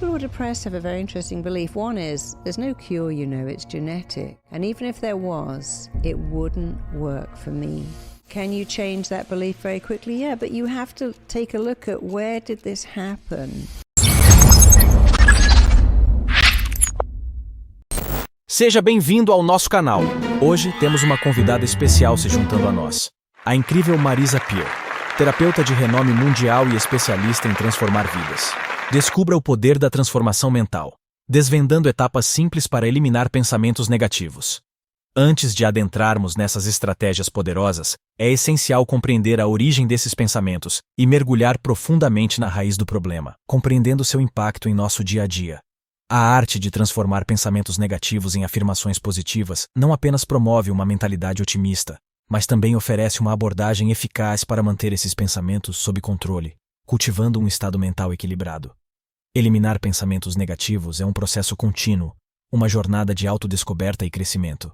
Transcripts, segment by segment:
People who are depressed have a very interesting belief. One is, there's no cure, it's genetic. And even if there was, it wouldn't work for me. Can you change that belief very quickly? Yeah, but you have to take a look at where did this happen? Seja bem-vindo ao nosso canal. Hoje temos uma convidada especial se juntando a nós. A incrível MARISA PEER, terapeuta de renome mundial e especialista em transformar vidas. Descubra o poder da transformação mental, desvendando etapas simples para eliminar pensamentos negativos. Antes de adentrarmos nessas estratégias poderosas, é essencial compreender a origem desses pensamentos e mergulhar profundamente na raiz do problema, compreendendo seu impacto em nosso dia a dia. A arte de transformar pensamentos negativos em afirmações positivas não apenas promove uma mentalidade otimista, mas também oferece uma abordagem eficaz para manter esses pensamentos sob controle, cultivando um estado mental equilibrado. Eliminar pensamentos negativos é um processo contínuo, uma jornada de autodescoberta e crescimento.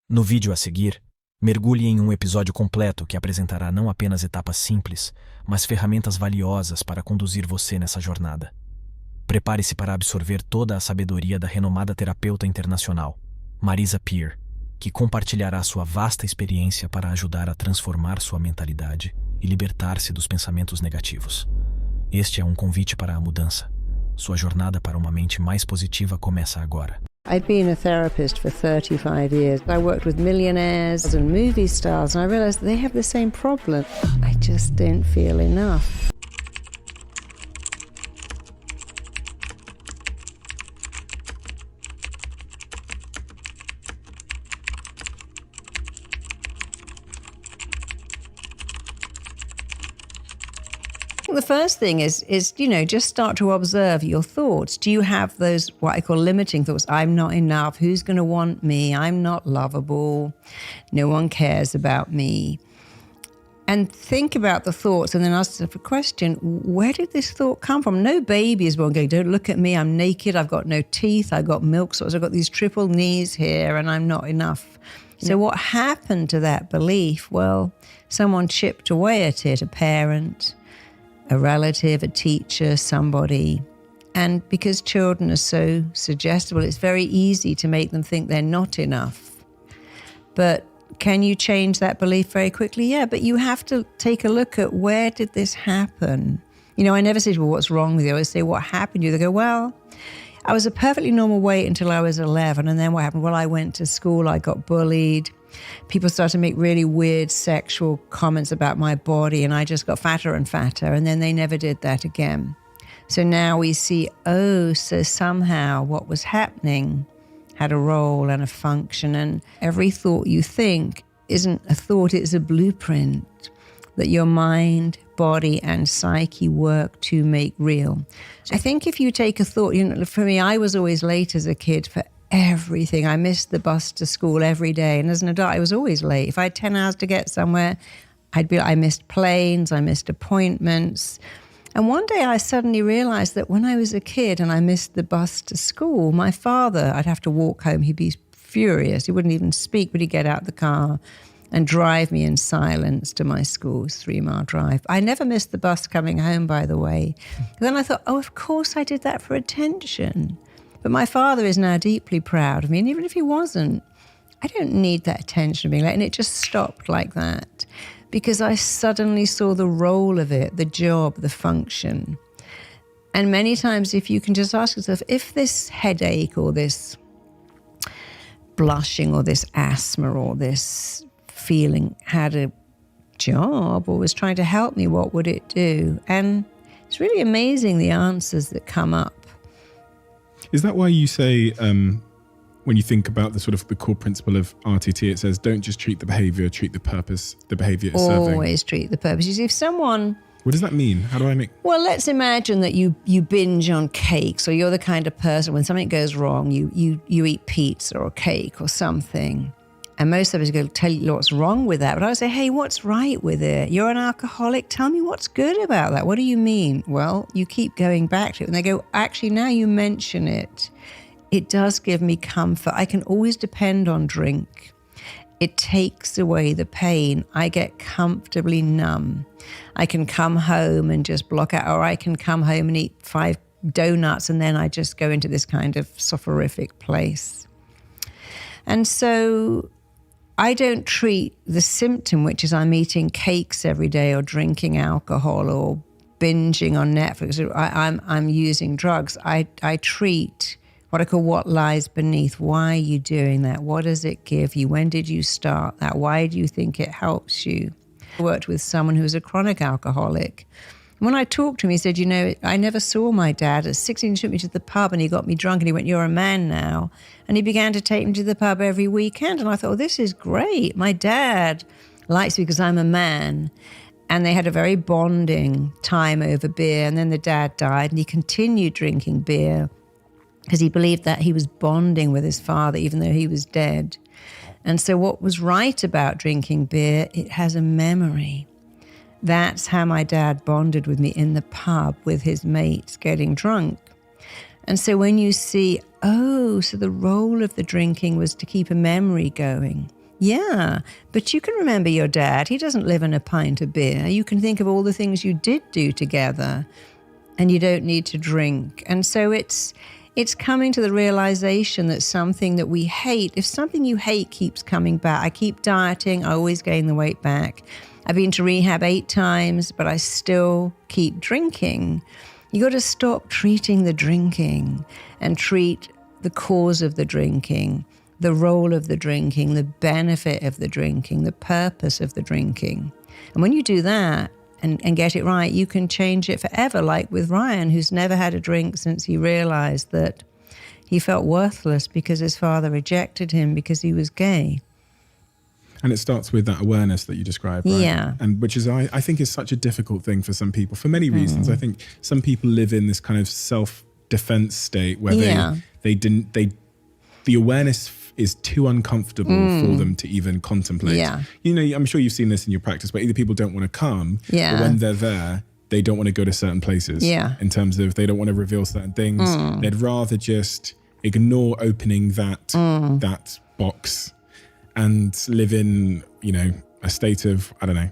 No vídeo a seguir, mergulhe em um episódio completo que apresentará não apenas etapas simples, mas ferramentas valiosas para conduzir você nessa jornada. Prepare-se para absorver toda a sabedoria da renomada terapeuta internacional, MARISA PEER, que compartilhará sua vasta experiência para ajudar a transformar sua mentalidade e libertar-se dos pensamentos negativos. Este é um convite para a mudança. Sua jornada para uma mente mais positiva começa agora. I'd been a therapist for 35 years. I worked with millionaires and movie stars, and I realized they have the same problem. I just didn't feel enough. The first thing is just start to observe your thoughts. Do you have those, what I call limiting thoughts? I'm not enough. Who's going to want me? I'm not lovable. No one cares about me. And think about the thoughts and then ask yourself a question. Where did this thought come from? No baby is born going, don't look at me. I'm naked. I've got no teeth. I've got milk source. I've got these triple knees here and I'm not enough. So what happened to that belief? Well, someone chipped away at it, a parent, a relative, a teacher, somebody. And because children are so suggestible, it's very easy to make them think they're not enough. But can you change that belief very quickly? Yeah, but you have to take a look at where did this happen? I never say, well, what's wrong with you? I always say, what happened to you? They go, well, I was a perfectly normal weight until I was 11. And then what happened? Well, I went to school, I got bullied. People started to make really weird sexual comments about my body and I just got fatter and fatter and then they never did that again. So now we see, so somehow what was happening had a role and a function, and every thought you think isn't a thought, it's a blueprint that your mind, body and psyche work to make real. I think if you take a thought, for me, I was always late as a kid for everything. I missed the bus to school every day. And as an adult, I was always late. If I had 10 hours to get somewhere, I missed planes, I missed appointments. And one day I suddenly realized that when I was a kid and I missed the bus to school, my father, I'd have to walk home. He'd be furious. He wouldn't even speak, but he'd get out the car and drive me in silence to my school. It was a 3-mile drive. I never missed the bus coming home, by the way. And then I thought, of course I did that for attention. But my father is now deeply proud of me, and even if he wasn't, I don't need that attention being late. And it just stopped like that because I suddenly saw the role of it, the job, the function. And many times if you can just ask yourself, if this headache or this blushing or this asthma or this feeling had a job or was trying to help me, what would it do? And it's really amazing the answers that come up. Is that why you say, when you think about the core principle of RTT, it says, don't just treat the behavior, treat the purpose the behavior is serving? Always treat the purpose. You see, if someone... What does that mean? How do I make... Well, let's imagine that you binge on cakes, or you're the kind of person when something goes wrong, you eat pizza or cake or something. And most of us go tell you what's wrong with that. But I would say, hey, what's right with it? You're an alcoholic. Tell me what's good about that. What do you mean? Well, you keep going back to it. And they go, actually, now you mention it, it does give me comfort. I can always depend on drink. It takes away the pain. I get comfortably numb. I can come home and just block out, or I can come home and eat 5 donuts, and then I just go into this kind of soporific place. And so I don't treat the symptom, which is I'm eating cakes every day or drinking alcohol or binging on Netflix. I'm using drugs. I treat what I call what lies beneath. Why are you doing that? What does it give you? When did you start that? Why do you think it helps you? I worked with someone who was a chronic alcoholic. When I talked to him, he said, I never saw my dad. At 16, he took me to the pub and he got me drunk and he went, you're a man now. And he began to take me to the pub every weekend. And I thought, this is great. My dad likes me because I'm a man. And they had a very bonding time over beer. And then the dad died and he continued drinking beer because he believed that he was bonding with his father, even though he was dead. And so what was right about drinking beer, it has a memory. That's how my dad bonded with me in the pub with his mates getting drunk. And so when you see, so the role of the drinking was to keep a memory going. Yeah, but you can remember your dad. He doesn't live in a pint of beer. You can think of all the things you did do together and you don't need to drink. And so it's coming to the realization that something that we hate, if something you hate keeps coming back, I keep dieting, I always gain the weight back. I've been to rehab 8 times, but I still keep drinking. You got to stop treating the drinking and treat the cause of the drinking, the role of the drinking, the benefit of the drinking, the purpose of the drinking. And when you do that and get it right, you can change it forever, like with Ryan, who's never had a drink since he realized that he felt worthless because his father rejected him because he was gay. And it starts with that awareness that you described, right? Yeah. And which is, I think, is such a difficult thing for some people for many reasons. I think some people live in this kind of self-defense state where the awareness is too uncomfortable for them to even contemplate. Yeah. I'm sure you've seen this in your practice, but either people don't want to come, or when they're there, they don't want to go to certain places. Yeah. In terms of they don't want to reveal certain things. They'd rather just ignore opening that box and live in, a state of, I don't know,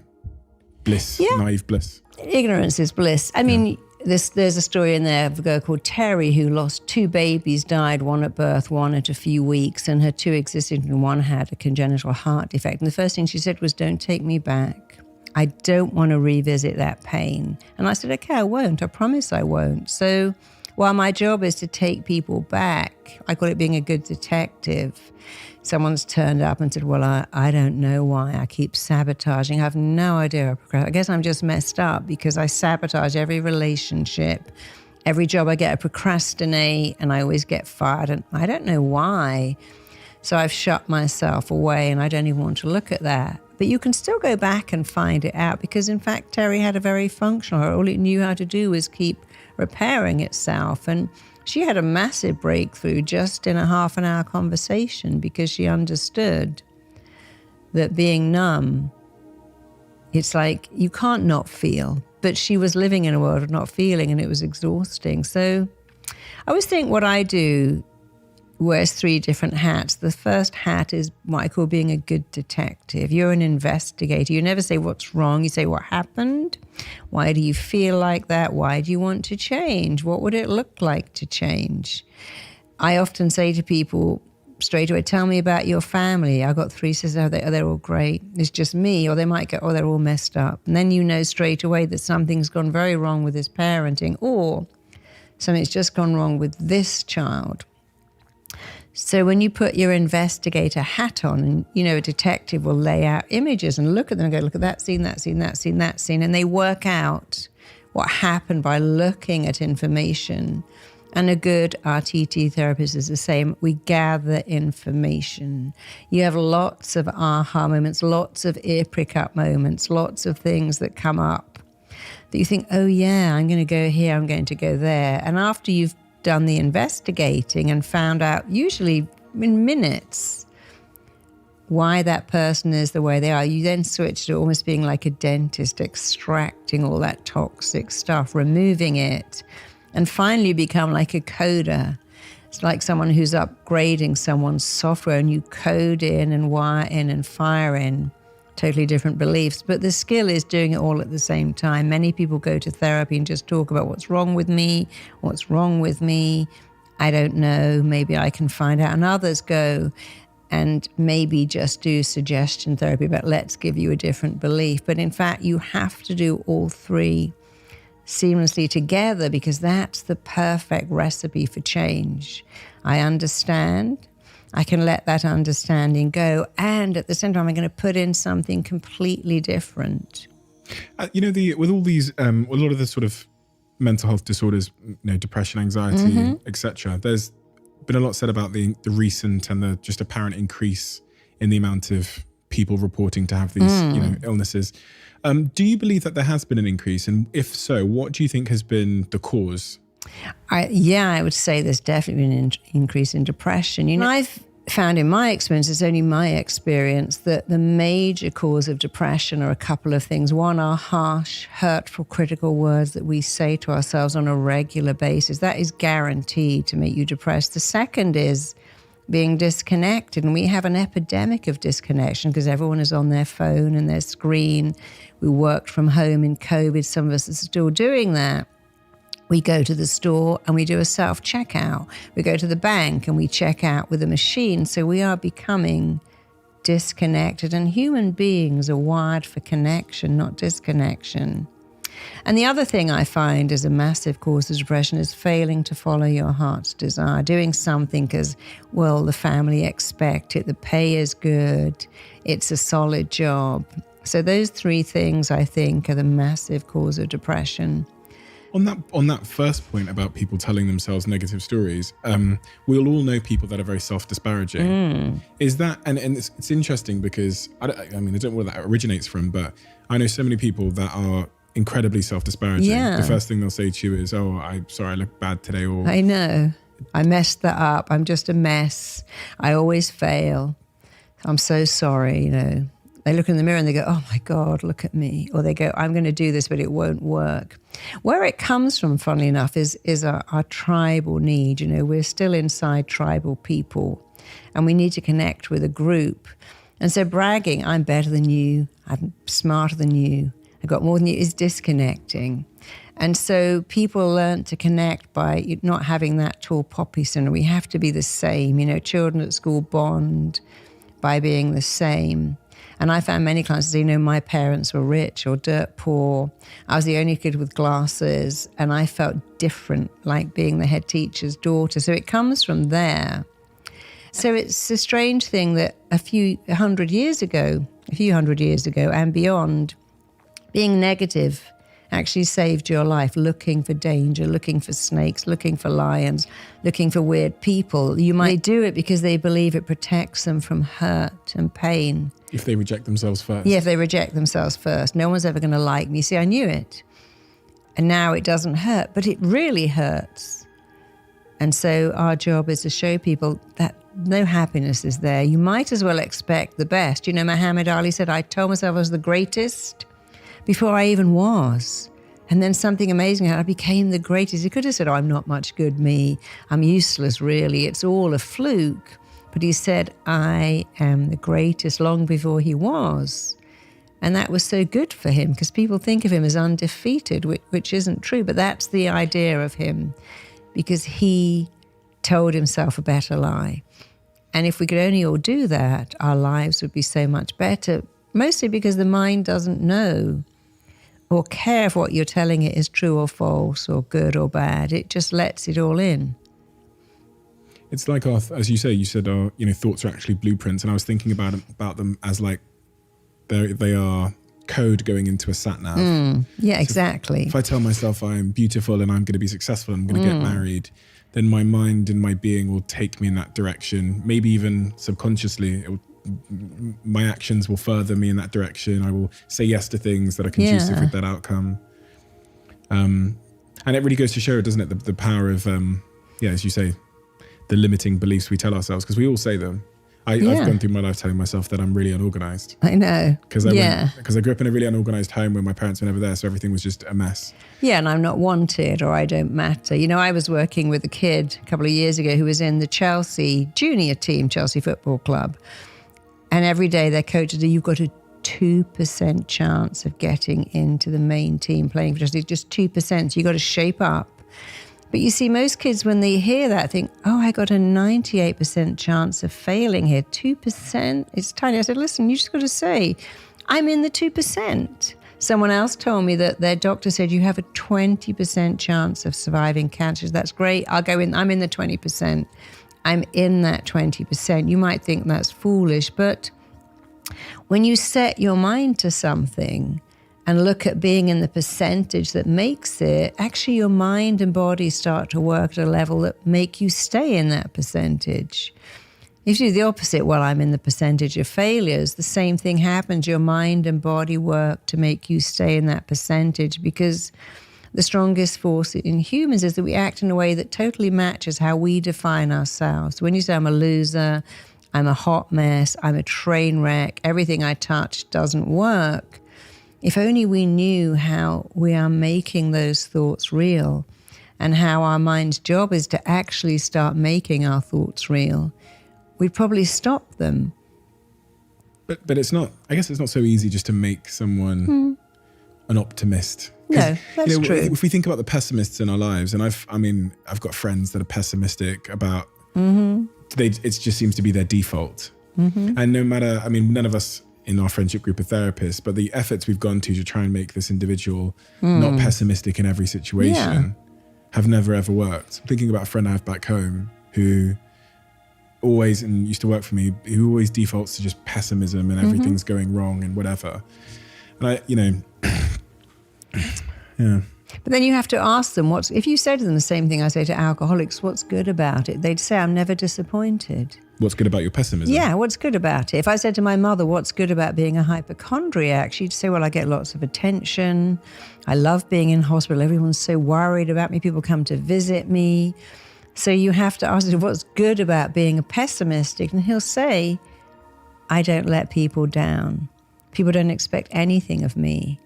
bliss, naive bliss. Ignorance is bliss. I mean, there's a story in there of a girl called Terry who lost 2 babies, died, one at birth, one at a few weeks, and her 2 existed and one had a congenital heart defect. And the first thing she said was, don't take me back. I don't want to revisit that pain. And I said, okay, I won't. I promise I won't. So while my job is to take people back, I call it being a good detective. Someone's turned up and said, well, I don't know why I keep sabotaging. I have no idea. I guess I'm just messed up because I sabotage every relationship. Every job I get, I procrastinate, and I always get fired. And I don't know why. So I've shut myself away, and I don't even want to look at that. But you can still go back and find it out because, in fact, Terry had a very functional heart. All it knew how to do was keep repairing itself. And she had a massive breakthrough just in a half-an-hour conversation because she understood that being numb, it's like you can't not feel. But she was living in a world of not feeling, and it was exhausting. So I always think what I do wears 3 different hats. The first hat is what I call being a good detective. You're an investigator. You never say what's wrong. You say what happened. Why do you feel like that? Why do you want to change? What would it look like to change? I often say to people straight away, tell me about your family. I've got 3 sisters. They're all great. It's just me. Or they might go, they're all messed up. And then you know straight away that something's gone very wrong with this parenting, or something's just gone wrong with this child. So when you put your investigator hat on, and a detective will lay out images and look at them and go, look at that scene, that scene, that scene, that scene, and they work out what happened by looking at information. And a good RTT therapist is the same. We gather information. You have lots of aha moments, lots of ear prick up moments, lots of things that come up that you think, oh yeah, I'm going to go here, I'm going to go there. And after you've done the investigating and found out, usually in minutes, why that person is the way they are, you then switch to almost being like a dentist, extracting all that toxic stuff, removing it, and finally become like a coder. It's like someone who's upgrading someone's software, and you code in and wire in and fire in totally different beliefs. But the skill is doing it all at the same time. Many people go to therapy and just talk about what's wrong with me, I don't know, maybe I can find out. And others go and maybe just do suggestion therapy, but let's give you a different belief. But in fact, you have to do all three seamlessly together, because that's the perfect recipe for change. I understand. I can let that understanding go, and at the same time, I'm going to put in something completely different. With all these, a lot of the sort of mental health disorders, depression, anxiety, etc. There's been a lot said about the recent and the just apparent increase in the amount of people reporting to have these, illnesses. Do you believe that there has been an increase? And if so, what do you think has been the cause? I would say there's definitely been an increase in depression. I've found in my experience, it's only my experience, that the major cause of depression are a couple of things. One are harsh, hurtful, critical words that we say to ourselves on a regular basis. That is guaranteed to make you depressed. The second is being disconnected. And we have an epidemic of disconnection because everyone is on their phone and their screen. We worked from home in COVID. Some of us are still doing that. We go to the store and we do a self-checkout. We go to the bank and we check out with a machine. So we are becoming disconnected. And human beings are wired for connection, not disconnection. And the other thing I find is a massive cause of depression is failing to follow your heart's desire, doing something because, well, the family expect it, the pay is good, it's a solid job. So those three things, I think, are the massive cause of depression. On that first point about people telling themselves negative stories, we'll all know people that are very self-disparaging. Is that, and it's interesting because, I don't know where that originates from, but I know so many people that are incredibly self-disparaging. Yeah. The first thing they'll say to you is, "Oh, I'm sorry, I look bad today," or I know, I messed that up, I'm just a mess, I always fail, I'm so sorry, They look in the mirror and they go, "Oh my God, look at me." Or they go, "I'm going to do this, but it won't work." Where it comes from, funnily enough, is our tribal need. We're still inside tribal people and we need to connect with a group. And so bragging, "I'm better than you, I'm smarter than you, I got more than you," is disconnecting. And so people learn to connect by not having that tall poppy syndrome. We have to be the same. Children at school bond by being the same. And I found many clients say, my parents were rich or dirt poor. I was the only kid with glasses and I felt different, like being the head teacher's daughter. So it comes from there. So it's a strange thing that a few hundred years ago and beyond, being negative actually saved your life, looking for danger, looking for snakes, looking for lions, looking for weird people. You might do it because they believe it protects them from hurt and pain. If they reject themselves first. Yeah, if they reject themselves first. No one's ever going to like me. See, I knew it. And now it doesn't hurt, but it really hurts. And so our job is to show people that no happiness is there. You might as well expect the best. Muhammad Ali said, "I told myself I was the greatest before I even was. And then something amazing happened. I became the greatest." He could have said, "Oh, I'm not much good, me. I'm useless, really. It's all a fluke." But he said, "I am the greatest," long before he was. And that was so good for him because people think of him as undefeated, which isn't true. But that's the idea of him because he told himself a better lie. And if we could only all do that, our lives would be so much better, mostly because the mind doesn't know or care if what you're telling it is true or false or good or bad. It just lets it all in. It's like as you said, our thoughts are actually blueprints, and I was thinking about them as like they are code going into a sat nav. Yeah, exactly. If I tell myself I'm beautiful and I'm going to be successful and I'm going to get married, then my mind and my being will take me in that direction. Maybe even subconsciously, my actions will further me in that direction. I will say yes to things that are conducive with that outcome. And it really goes to show, doesn't it, the power of, as you say, the limiting beliefs we tell ourselves, because we all say them. I've gone through my life telling myself that I'm really unorganized. I know. Because I grew up in a really unorganized home where my parents were never there, so everything was just a mess. Yeah, and I'm not wanted or I don't matter. I was working with a kid a couple of years ago who was in the Chelsea junior team, Chelsea Football Club. And every day their coach said, "You've got to 2% chance of getting into the main team playing for just 2%. So you got to shape up. But you see, most kids, when they hear that, think, oh, I got a 98% chance of failing here. 2%, it's tiny. I said, listen, you just got to say, I'm in the 2%. Someone else told me that their doctor said you have a 20% chance of surviving cancer. That's great. I'll go in. I'm in the 20%. I'm in that 20%. You might think that's foolish, but when you set your mind to something and look at being in the percentage that makes it, actually your mind and body start to work at a level that make you stay in that percentage. If you do the opposite, well, I'm in the percentage of failures, the same thing happens. Your mind and body work to make you stay in that percentage, because the strongest force in humans is that we act in a way that totally matches how we define ourselves. When you say I'm a loser, I'm a hot mess, I'm a train wreck, everything I touch doesn't work, if only we knew how we are making those thoughts real and how our mind's job is to actually start making our thoughts real, we'd probably stop them. But it's not, I guess it's not so easy just to make someone an optimist. No, that's true. If we think about the pessimists in our lives, and I've got friends that are pessimistic about, it just seems to be their default. And no matter, none of us in our friendship group are therapists, but the efforts we've gone to try and make this individual not pessimistic in every situation have never ever worked. I'm thinking about a friend I have back home who always, and used to work for me, who always defaults to just pessimism and everything's going wrong and whatever. And yeah. But then you have to ask them, if you say to them the same thing I say to alcoholics, what's good about it? They'd say, I'm never disappointed. What's good about your pessimism? Yeah, what's good about it? If I said to my mother, what's good about being a hypochondriac? She'd say, well, I get lots of attention. I love being in hospital. Everyone's so worried about me. People come to visit me. So you have to ask him, what's good about being a pessimistic? And he'll say, I don't let people down. People don't expect anything of me.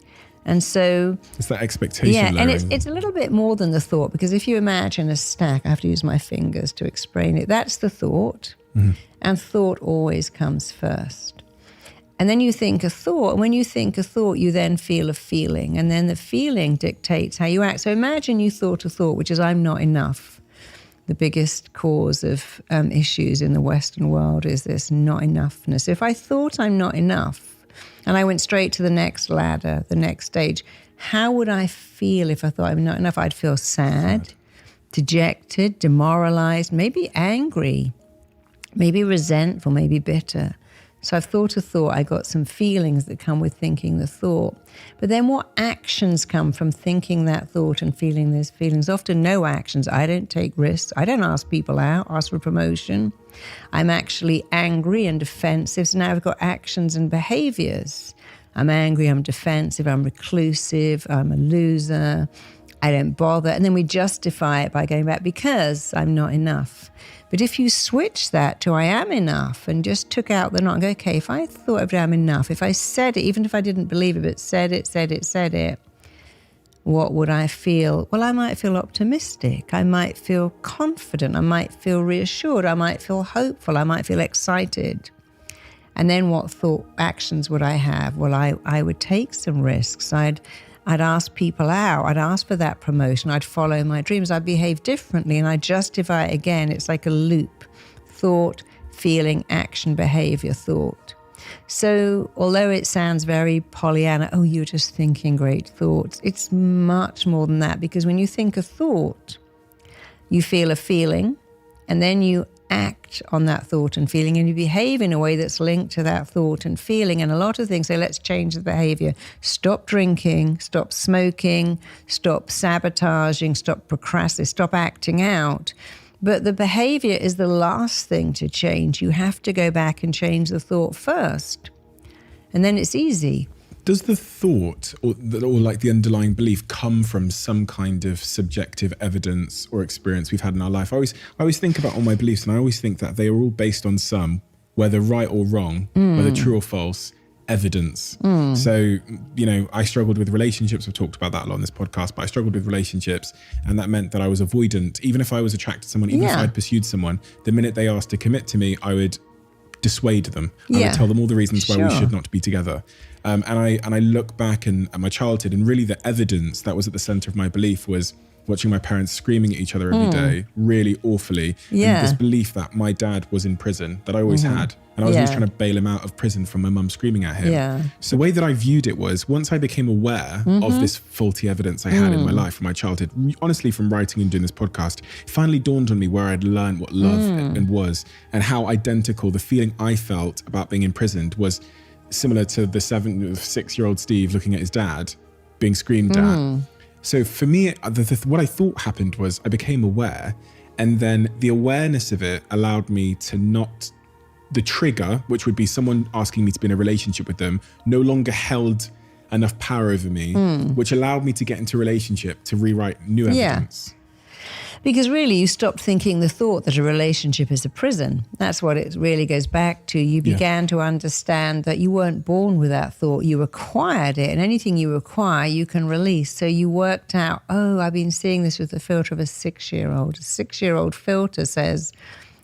And so it's that expectation. Yeah, lowering. and it's a little bit more than the thought, because if you imagine a stack, I have to use my fingers to explain it. That's the thought, and thought always comes first. And then you think a thought, and when you think a thought, you then feel a feeling, and then the feeling dictates how you act. So imagine you thought a thought, which is I'm not enough. The biggest cause of issues in the Western world is this not enoughness. If I thought I'm not enough, and I went straight to the next ladder, the next stage, how would I feel if I thought I'm not enough? I'd feel sad, dejected, demoralized, maybe angry, maybe resentful, maybe bitter. So I've thought a thought, I got some feelings that come with thinking the thought. But then what actions come from thinking that thought and feeling those feelings? Often no actions. I don't take risks. I don't ask people out, ask for promotion. I'm actually angry and defensive. So now I've got actions and behaviors. I'm angry, I'm defensive, I'm reclusive, I'm a loser, I don't bother. And then we justify it by going back because I'm not enough. But if you switch that to I am enough and just took out the not and go, okay, if I thought I'm enough, if I said it, even if I didn't believe it, but said it, what would I feel? Well, I might feel optimistic. I might feel confident. I might feel reassured. I might feel hopeful. I might feel excited. And then what thought actions would I have? Well, I would take some risks. I'd ask people out. I'd ask for that promotion. I'd follow my dreams. I'd behave differently, and I'd justify it again. It's like a loop. Thought, feeling, action, behavior, thought. So although it sounds very Pollyanna, oh, you're just thinking great thoughts, it's much more than that, because when you think a thought, you feel a feeling, and then you act on that thought and feeling, and you behave in a way that's linked to that thought and feeling. And a lot of things say, let's change the behavior. Stop drinking, stop smoking, stop sabotaging, stop procrastinating, stop acting out. But the behavior is the last thing to change. You have to go back and change the thought first. And then it's easy. Does the thought or like the underlying belief come from some kind of subjective evidence or experience we've had in our life? I always think about all my beliefs, and I always think that they are all based on some, whether right or wrong, whether true or false, evidence. So, I struggled with relationships. I've talked about that a lot on this podcast, but I struggled with relationships, and that meant that I was avoidant. Even if I was attracted to someone, even if I'd pursued someone, the minute they asked to commit to me, I would dissuade them. I would tell them all the reasons why we should not be together. And I look back at my childhood, and really the evidence that was at the center of my belief was watching my parents screaming at each other every day, really awfully. Yeah. And this belief that my dad was in prison, that I always had. And I was always trying to bail him out of prison from my mum screaming at him. Yeah. So the way that I viewed it was, once I became aware of this faulty evidence I had in my life, from my childhood, honestly from writing and doing this podcast, it finally dawned on me where I'd learned what love and was, and how identical the feeling I felt about being imprisoned was similar to the 6-year-old Steve looking at his dad being screamed at. So for me, what I thought happened was I became aware, and then the awareness of it allowed me to not, the trigger, which would be someone asking me to be in a relationship with them, no longer held enough power over me, which allowed me to get into a relationship to rewrite new evidence. Because really you stopped thinking the thought that a relationship is a prison. That's what it really goes back to. You began to understand that you weren't born with that thought. You acquired it, and anything you acquire, you can release. So you worked out, I've been seeing this with the filter of a 6-year-old. A 6-year-old filter says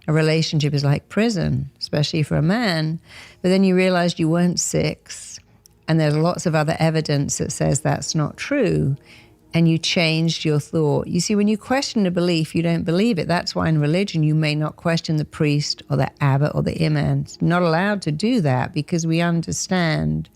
a relationship is like prison, especially for a man. But then you realized you weren't 6, and there's lots of other evidence that says that's not true. And you changed your thought. You see, when you question a belief, you don't believe it. That's why in religion, you may not question the priest or the abbot or the imam. It's not allowed to do that, because we understand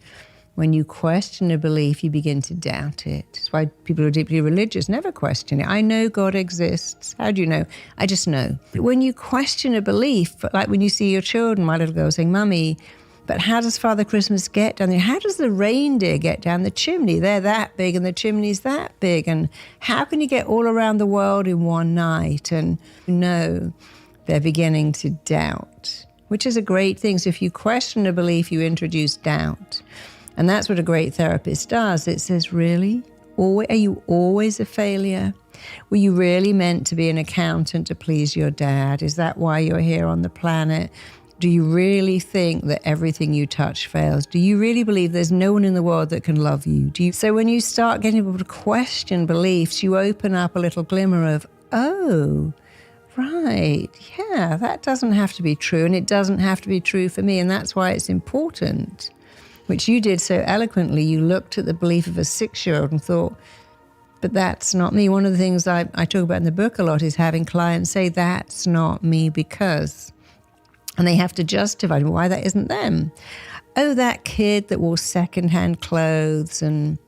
when you question a belief, you begin to doubt it. That's why people who are deeply religious never question it. I know God exists. How do you know? I just know. When you question a belief, like when you see your children, my little girl saying, Mummy, but how does Father Christmas get down there? How does the reindeer get down the chimney? They're that big and the chimney's that big. And how can you get all around the world in one night? And they're beginning to doubt, which is a great thing. So if you question a belief, you introduce doubt. And that's what a great therapist does. It says, really? Are you always a failure? Were you really meant to be an accountant to please your dad? Is that why you're here on the planet? Do you really think that everything you touch fails? Do you really believe there's no one in the world that can love you? So when you start getting people to question beliefs, you open up a little glimmer of, oh, right, yeah, that doesn't have to be true, and it doesn't have to be true for me, and that's why it's important, which you did so eloquently. You looked at the belief of a 6-year-old and thought, but that's not me. One of the things I talk about in the book a lot is having clients say, that's not me because... And they have to justify why that isn't them. Oh, that kid that wore secondhand clothes and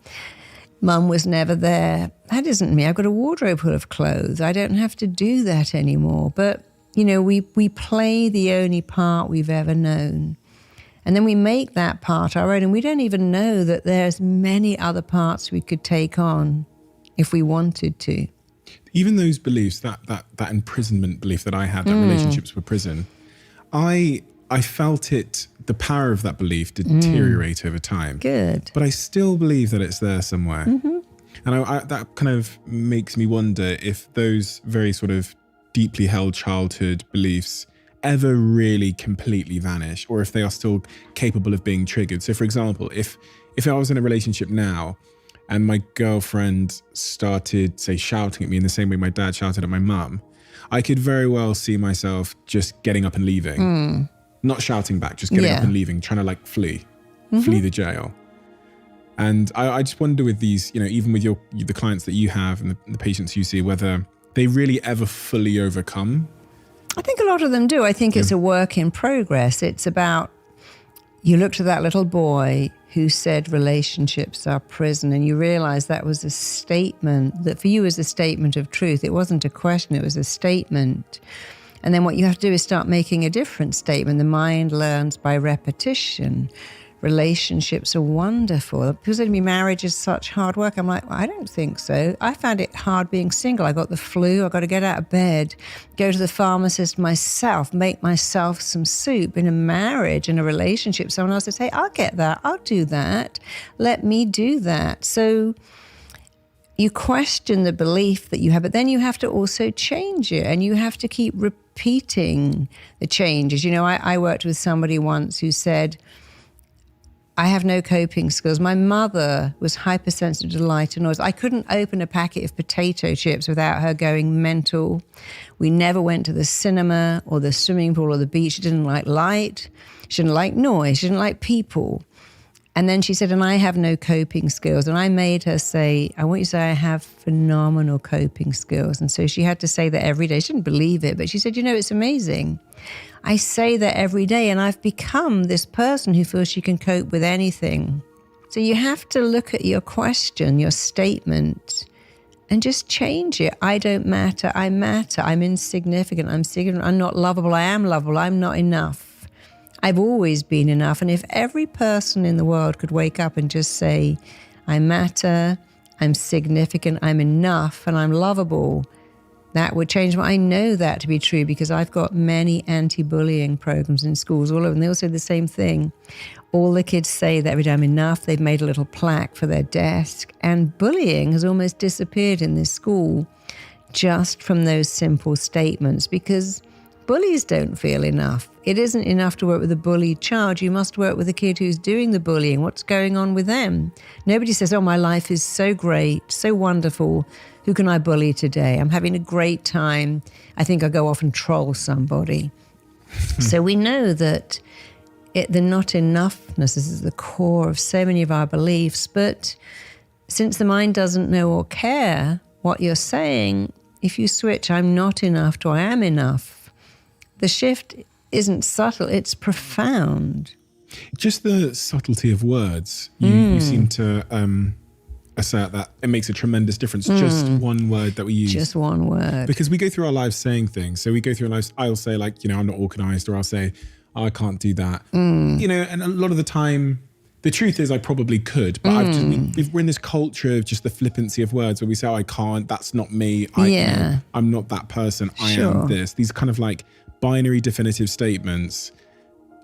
Mum was never there. That isn't me. I've got a wardrobe full of clothes. I don't have to do that anymore. But, we play the only part we've ever known. And then we make that part our own. And we don't even know that there's many other parts we could take on if we wanted to. Even those beliefs, that imprisonment belief that I had, that relationships were prison, I felt it, the power of that belief deteriorate over time. Good. But I still believe that it's there somewhere. And that kind of makes me wonder if those very sort of deeply held childhood beliefs ever really completely vanish, or if they are still capable of being triggered. So for example, if I was in a relationship now and my girlfriend started, say, shouting at me in the same way my dad shouted at my mum, I could very well see myself just getting up and leaving. Not shouting back, just getting up and leaving, trying to flee the jail. And I just wonder with these, even with the clients that you have and the patients you see, whether they really ever fully overcome. I think a lot of them do. I think it's a work in progress. It's about, you looked at that little boy who said relationships are prison, and you realize that was a statement that for you was a statement of truth. It wasn't a question, it was a statement. And then what you have to do is start making a different statement. The mind learns by repetition. Relationships are wonderful. People say to me, marriage is such hard work. I'm like, well, I don't think so. I found it hard being single. I got the flu. I got to get out of bed, go to the pharmacist myself, make myself some soup. In a marriage, in a relationship, someone else says, hey, I'll get that. I'll do that. Let me do that. So you question the belief that you have, but then you have to also change it, and you have to keep repeating the changes. I worked with somebody once who said, I have no coping skills. My mother was hypersensitive to light and noise. I couldn't open a packet of potato chips without her going mental. We never went to the cinema or the swimming pool or the beach. She didn't like light. She didn't like noise. She didn't like people. And then she said, and I have no coping skills. And I made her say, I want you to say I have phenomenal coping skills. And so she had to say that every day. She didn't believe it, but she said, it's amazing. I say that every day, and I've become this person who feels she can cope with anything. So you have to look at your question, your statement, and just change it. I don't matter. I matter. I'm insignificant. I'm significant. I'm not lovable. I am lovable. I'm not enough. I've always been enough. And if every person in the world could wake up and just say, I matter, I'm significant, I'm enough, and I'm lovable, that would change. I know that to be true because I've got many anti-bullying programs in schools all over, and they all say the same thing. All the kids say that every day I'm enough. They've made a little plaque for their desk. And bullying has almost disappeared in this school just from those simple statements because bullies don't feel enough. It isn't enough to work with a bullied child. You must work with a kid who's doing the bullying. What's going on with them? Nobody says, my life is so great, so wonderful. Who can I bully today? I'm having a great time. I think I'll go off and troll somebody. So we know that the not enoughness is the core of so many of our beliefs. But since the mind doesn't know or care what you're saying, if you switch I'm not enough to I am enough, the shift isn't subtle, it's profound. Just the subtlety of words. You seem to assert that it makes a tremendous difference. Just one word that we use. Just one word. Because we go through our lives saying things. So we go through our lives, I'll say I'm not organized, or I'll say, I can't do that. And a lot of the time, the truth is I probably could, but we're in this culture of just the flippancy of words where we say, I can't, that's not me. I'm not that person. I am this. These kind of like binary definitive statements.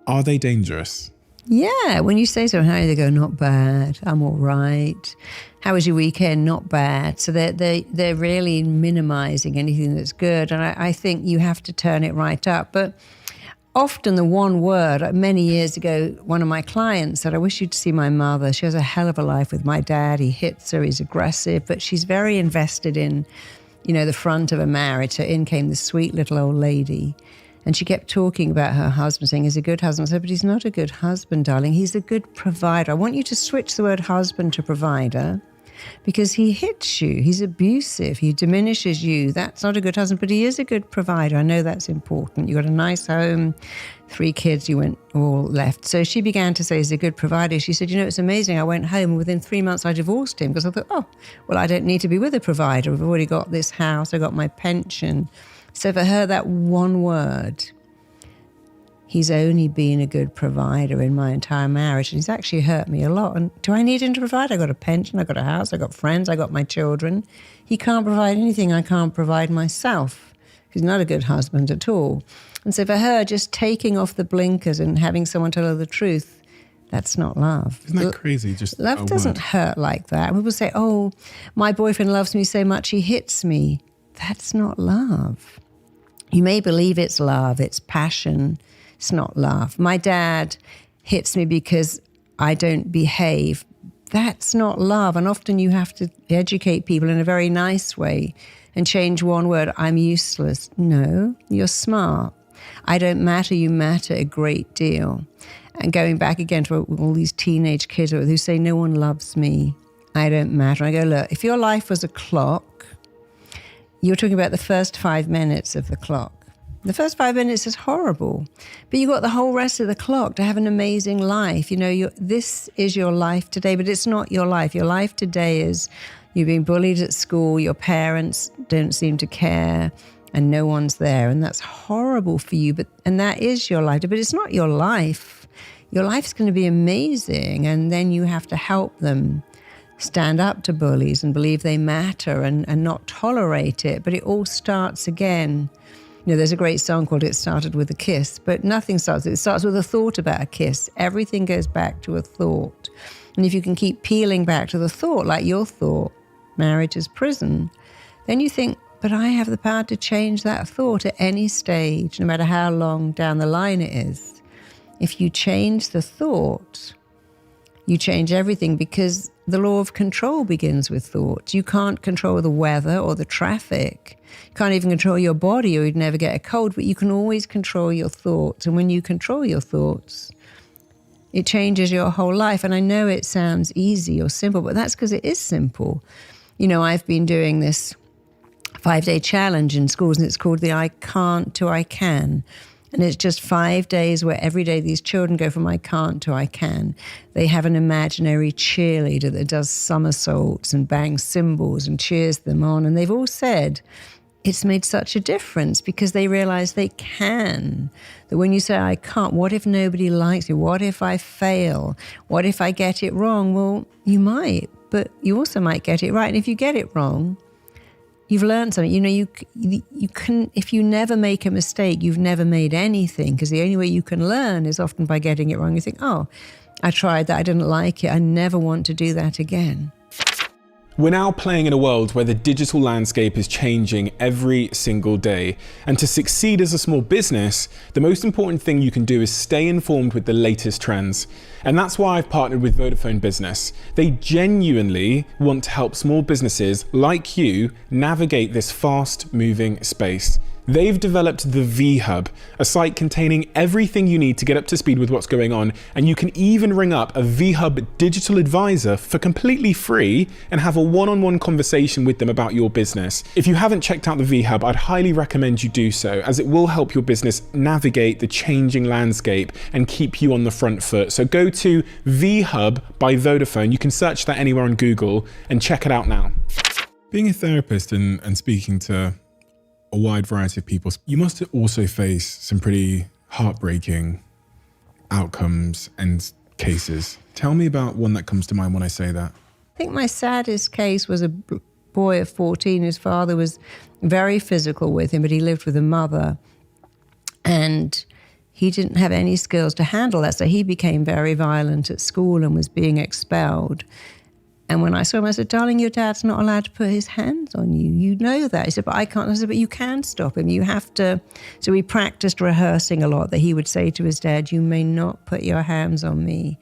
Are they dangerous? Yeah, when you say something, how they go, not bad, I'm all right. How was your weekend? Not bad. So they're really minimizing anything that's good. And I think you have to turn it right up. But often the one word, many years ago, one of my clients said, I wish you'd see my mother. She has a hell of a life with my dad. He hits her, he's aggressive, but she's very invested in, the front of a marriage. So in came this sweet little old lady. And she kept talking about her husband, saying he's a good husband. I said, but he's not a good husband, darling. He's a good provider. I want you to switch the word husband to provider because he hits you. He's abusive. He diminishes you. That's not a good husband, but he is a good provider. I know that's important. You got a nice home, 3 kids, you went all left. So she began to say he's a good provider. She said, it's amazing. I went home and within 3 months I divorced him because I thought, I don't need to be with a provider. I've already got this house. I got my pension. So for her, that one word, he's only been a good provider in my entire marriage. And he's actually hurt me a lot. And do I need him to provide? I got a pension, I got a house, I got friends, I got my children. He can't provide anything I can't provide myself. He's not a good husband at all. And so for her, just taking off the blinkers and having someone tell her the truth, that's not love. Isn't that crazy? Just love doesn't hurt like that. And people say, my boyfriend loves me so much, he hits me. That's not love. You may believe it's love, it's passion. It's not love. My dad hits me because I don't behave. That's not love. And often you have to educate people in a very nice way and change one word. I'm useless. No, you're smart. I don't matter. You matter a great deal. And going back again to all these teenage kids who say, no one loves me. I don't matter. I go, look, if your life was a clock, you're talking about the first 5 minutes of the clock. The first 5 minutes is horrible, but you got the whole rest of the clock to have an amazing life. This is your life today, but it's not your life. Your life today is you're being bullied at school, your parents don't seem to care, and no one's there, and that's horrible for you, and that is your life, but it's not your life. Your life's going to be amazing, and then you have to help them stand up to bullies and believe they matter and not tolerate it, but it all starts again. There's a great song called It Started With a Kiss, but nothing starts. It starts with a thought about a kiss. Everything goes back to a thought. And if you can keep peeling back to the thought, like your thought, marriage is prison, then you think, but I have the power to change that thought at any stage, no matter how long down the line it is. If you change the thought, you change everything because the law of control begins with thought. You can't control the weather or the traffic. You can't even control your body or you'd never get a cold, but you can always control your thoughts. And when you control your thoughts, It changes your whole life. And I know it sounds easy or simple, but that's because it is simple. You know, I've been doing this 5-day challenge in schools, and it's called the I Can't to I Can. And it's just 5 days where every day these children go from I can't to I can. They have an imaginary cheerleader that does somersaults and bangs cymbals and cheers them on. And they've all said it's made such a difference because they realize they can. That when you say, I can't, what if nobody likes me? What if I fail? What if I get it wrong? Well, you might, but you also might get it right. And if you get it wrong, you've learned something. You know, you can, if you never make a mistake, you've never made anything, because the only way you can learn is often by getting it wrong. You think, oh, I tried that, I didn't like it, I never want to do that again. We're now playing in a world where the digital landscape is changing every single day. And to succeed as a small business, the most important thing you can do is stay informed with the latest trends. And that's why I've partnered with Vodafone Business. They genuinely want to help small businesses like you navigate this fast-moving space. They've developed the V-Hub, a site containing everything you need to get up to speed with what's going on, and you can even ring up a V-Hub digital advisor for completely free and have a one-on-one conversation with them about your business. If you haven't checked out the V-Hub, I'd highly recommend you do so, as it will help your business navigate the changing landscape and keep you on the front foot. So go to V-Hub by Vodafone. You can search that anywhere on Google and check it out now. Being a therapist and speaking to a wide variety of people, you must also face some pretty heartbreaking outcomes and cases. Tell me about one that comes to mind when I say that. I think my saddest case was a boy of 14 whose father was very physical with him, but he lived with a mother. And he didn't have any skills to handle that, so he became very violent at school and was being expelled. And when I saw him, I said, darling, your dad's not allowed to put his hands on you. You know that. He said, but I can't. I said, but you can stop him. You have to. So we practiced rehearsing a lot that he would say to his dad, you may not put your hands on me.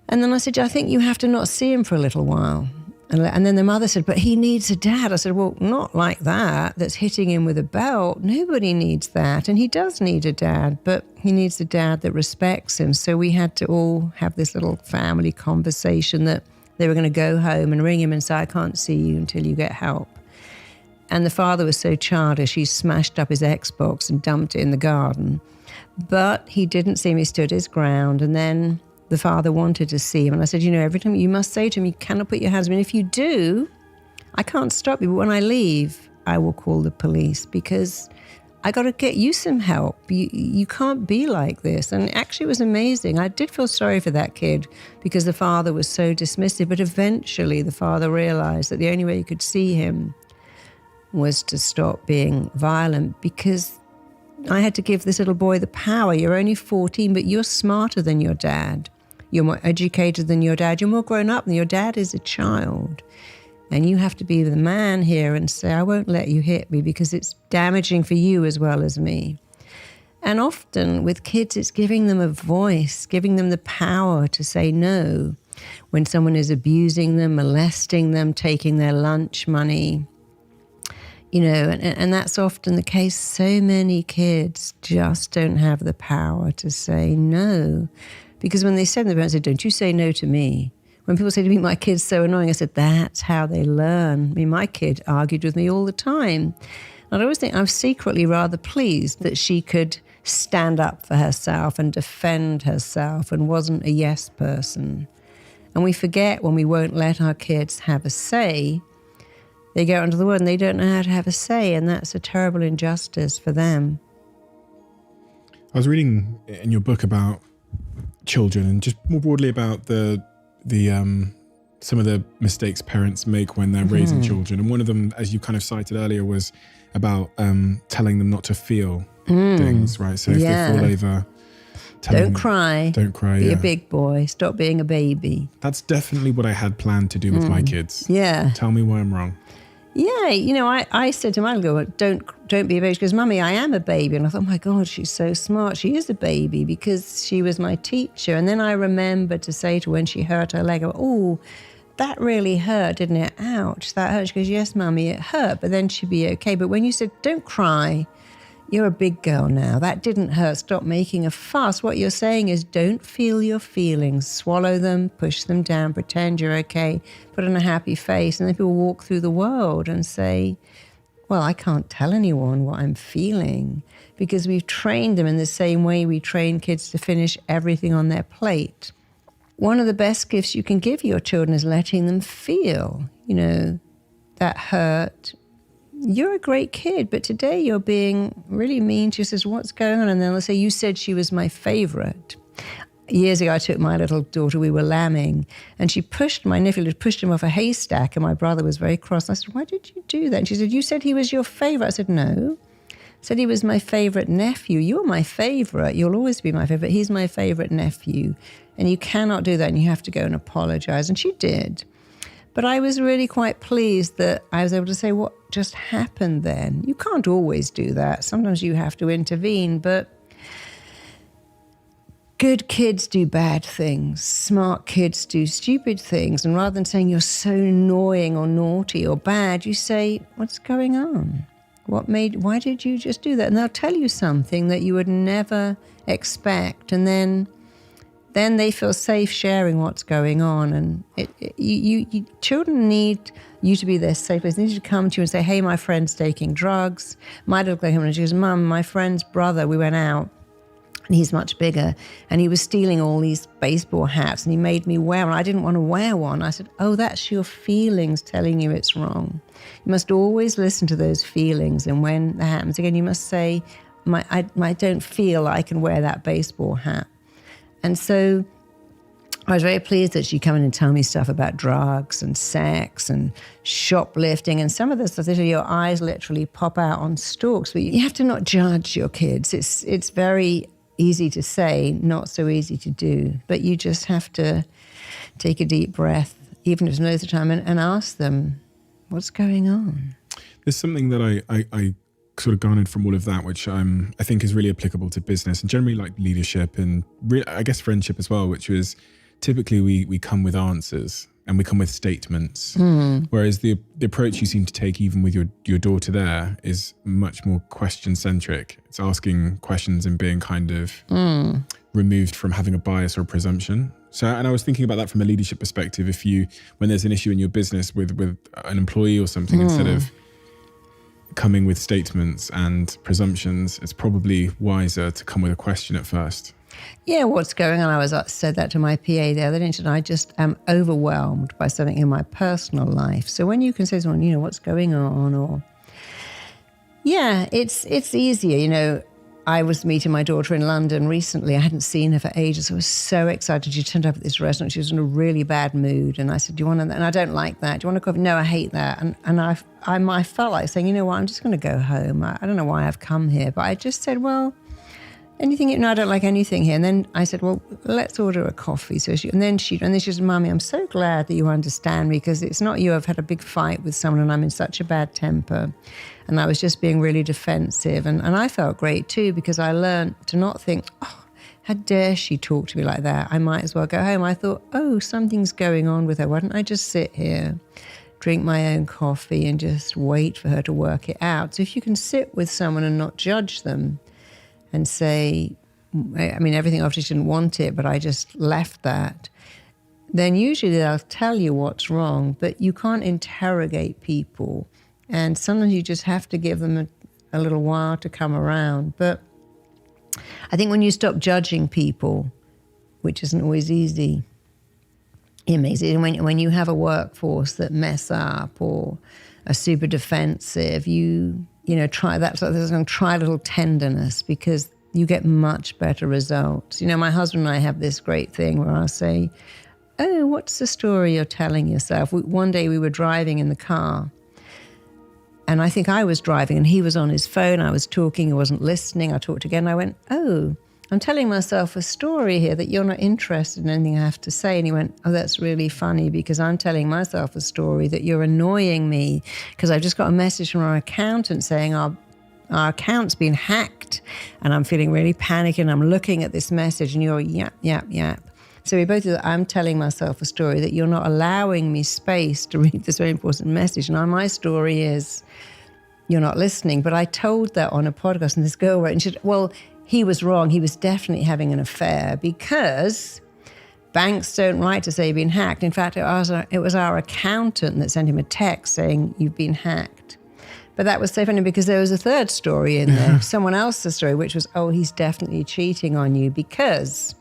And then I said, I think you have to not see him for a little while. And then the mother said, but he needs a dad. I said, well, not like that, that's hitting him with a belt. Nobody needs that. And he does need a dad, but he needs a dad that respects him. So we had to all have this little family conversation that they were going to go home and ring him and say, I can't see you until you get help. And the father was so childish, he smashed up his Xbox and dumped it in the garden. But he didn't see him, he stood his ground. And then the father wanted to see him. And I said, you know, every time you must say to him, you cannot put your hands on me. And if you do, I can't stop you. But when I leave, I will call the police because I got to get you some help. You can't be like this. And actually it was amazing. I did feel sorry for that kid because the father was so dismissive. But eventually the father realized that the only way you could see him was to stop being violent, because I had to give this little boy the power. You're only 14, but you're smarter than your dad. You're more educated than your dad. You're more grown up than your dad is a child. And you have to be the man here and say, I won't let you hit me because it's damaging for you as well as me. And often with kids, it's giving them a voice, giving them the power to say no when someone is abusing them, molesting them, taking their lunch money. You know, and that's often the case. So many kids just don't have the power to say no. Because when they said to the parents, don't you say no to me. When people say to me, my kid's so annoying, I said, that's how they learn. I mean, my kid argued with me all the time. And I always think I'm secretly rather pleased that she could stand up for herself and defend herself and wasn't a yes person. And we forget when we won't let our kids have a say, they go into the world and they don't know how to have a say, and that's a terrible injustice for them. I was reading in your book about children and just more broadly about the some of the mistakes parents make when they're raising children. And one of them, as you kind of cited earlier, was about telling them not to feel things, right? So if they fall over, don't cry. Don't cry. Be a big boy. Stop being a baby. That's definitely what I had planned to do with my kids. Yeah. Tell me why I'm wrong. Yeah, you know, I said to my girl, don't be a baby. She goes, Mummy, I am a baby. And I thought, oh my God, she's so smart. She is a baby because she was my teacher. And then I remembered to say to her when she hurt her leg, oh, that really hurt, didn't it? Ouch, that hurt. She goes, yes, Mummy, it hurt, but then she'd be okay. But when you said, don't cry, you're a big girl now. That didn't hurt. Stop making a fuss. What you're saying is don't feel your feelings. Swallow them, push them down, pretend you're okay, put on a happy face. And then people walk through the world and say, well, I can't tell anyone what I'm feeling, because we've trained them in the same way we train kids to finish everything on their plate. One of the best gifts you can give your children is letting them feel, that hurt. You're a great kid, but today you're being really mean to yourself. What's going on? And then they'll say, you said she was my favorite. Years ago, I took my little daughter, we were lambing, and my nephew had pushed him off a haystack, and my brother was very cross. I said, why did you do that? And she said, you said he was your favorite. I said, no. I said he was my favorite nephew. You're my favorite. You'll always be my favorite. He's my favorite nephew. And you cannot do that, and you have to go and apologize. And she did. But I was really quite pleased that I was able to say what just happened then. You can't always do that. Sometimes you have to intervene, but good kids do bad things. Smart kids do stupid things. And rather than saying you're so annoying or naughty or bad, you say, what's going on? Why did you just do that? And they'll tell you something that you would never expect. And then they feel safe sharing what's going on. And children need you to be their safe place. They need to come to you and say, hey, my friend's taking drugs. My daughter came home and she goes, Mum, my friend's brother, we went out, and he's much bigger, and he was stealing all these baseball hats, and he made me wear one. I didn't want to wear one. I said, oh, that's your feelings telling you it's wrong. You must always listen to those feelings, and when that happens again, you must say, I don't feel I can wear that baseball hat. And so I was very pleased that she'd come in and tell me stuff about drugs and sex and shoplifting, and some of the stuff, your eyes literally pop out on stalks. But you have to not judge your kids. It's very easy to say, not so easy to do. But you just have to take a deep breath, even if it's most of the time, and ask them, what's going on? There's something that I sort of garnered from all of that, which I think is really applicable to business and generally like leadership and I guess friendship as well, which was typically we come with answers and we come with statements. Whereas the approach you seem to take even with your daughter there is much more question centric. It's asking questions and being kind of removed from having a bias or a presumption. So, and I was thinking about that from a leadership perspective. When there's an issue in your business with an employee or something, instead of coming with statements and presumptions, it's probably wiser to come with a question at first. Yeah, what's going on? I said that to my PA the other day, and I just am overwhelmed by something in my personal life. So when you can say to someone, what's going on? Or, yeah, it's easier. I was meeting my daughter in London recently. I hadn't seen her for ages. I was so excited. She turned up at this restaurant. She was in a really bad mood. And I said, do you want to, and I don't like that. Do you want a coffee? No, I hate that. And I felt like saying, you know what, I'm just going to go home. I don't know why I've come here. But I just said, well, anything, I don't like anything here. And then I said, well, let's order a coffee. So and then she said, Mommy, I'm so glad that you understand me, because it's not you. I've had a big fight with someone and I'm in such a bad temper. And I was just being really defensive. And I felt great too, because I learned to not think, oh, how dare she talk to me like that? I might as well go home. I thought, oh, something's going on with her. Why don't I just sit here, drink my own coffee and just wait for her to work it out? So if you can sit with someone and not judge them and say, everything obviously she didn't want it, but I just left that, then usually they'll tell you what's wrong, but you can't interrogate people. And sometimes you just have to give them a little while to come around. But I think when you stop judging people, which isn't always easy, it makes it, when you have a workforce that mess up or are super defensive, try that. So there's going to try a little tenderness, because you get much better results. My husband and I have this great thing where I'll say, oh, what's the story you're telling yourself? One day we were driving in the car, and I think I was driving and he was on his phone. I was talking, he wasn't listening. I talked again. I went, oh, I'm telling myself a story here that you're not interested in anything I have to say. And he went, oh, that's really funny, because I'm telling myself a story that you're annoying me, because I've just got a message from our accountant saying our account's been hacked, and I'm feeling really panicky, and I'm looking at this message and you're yap, yap, yap. So we both do that. I'm telling myself a story that you're not allowing me space to read this very important message. And my story is, you're not listening. But I told that on a podcast, and this girl wrote, and she said, well, he was wrong. He was definitely having an affair because banks don't write to say you've been hacked. In fact, it was our accountant that sent him a text saying you've been hacked. But that was so funny because there was a third story in there, someone else's story, which was, oh, he's definitely cheating on you because...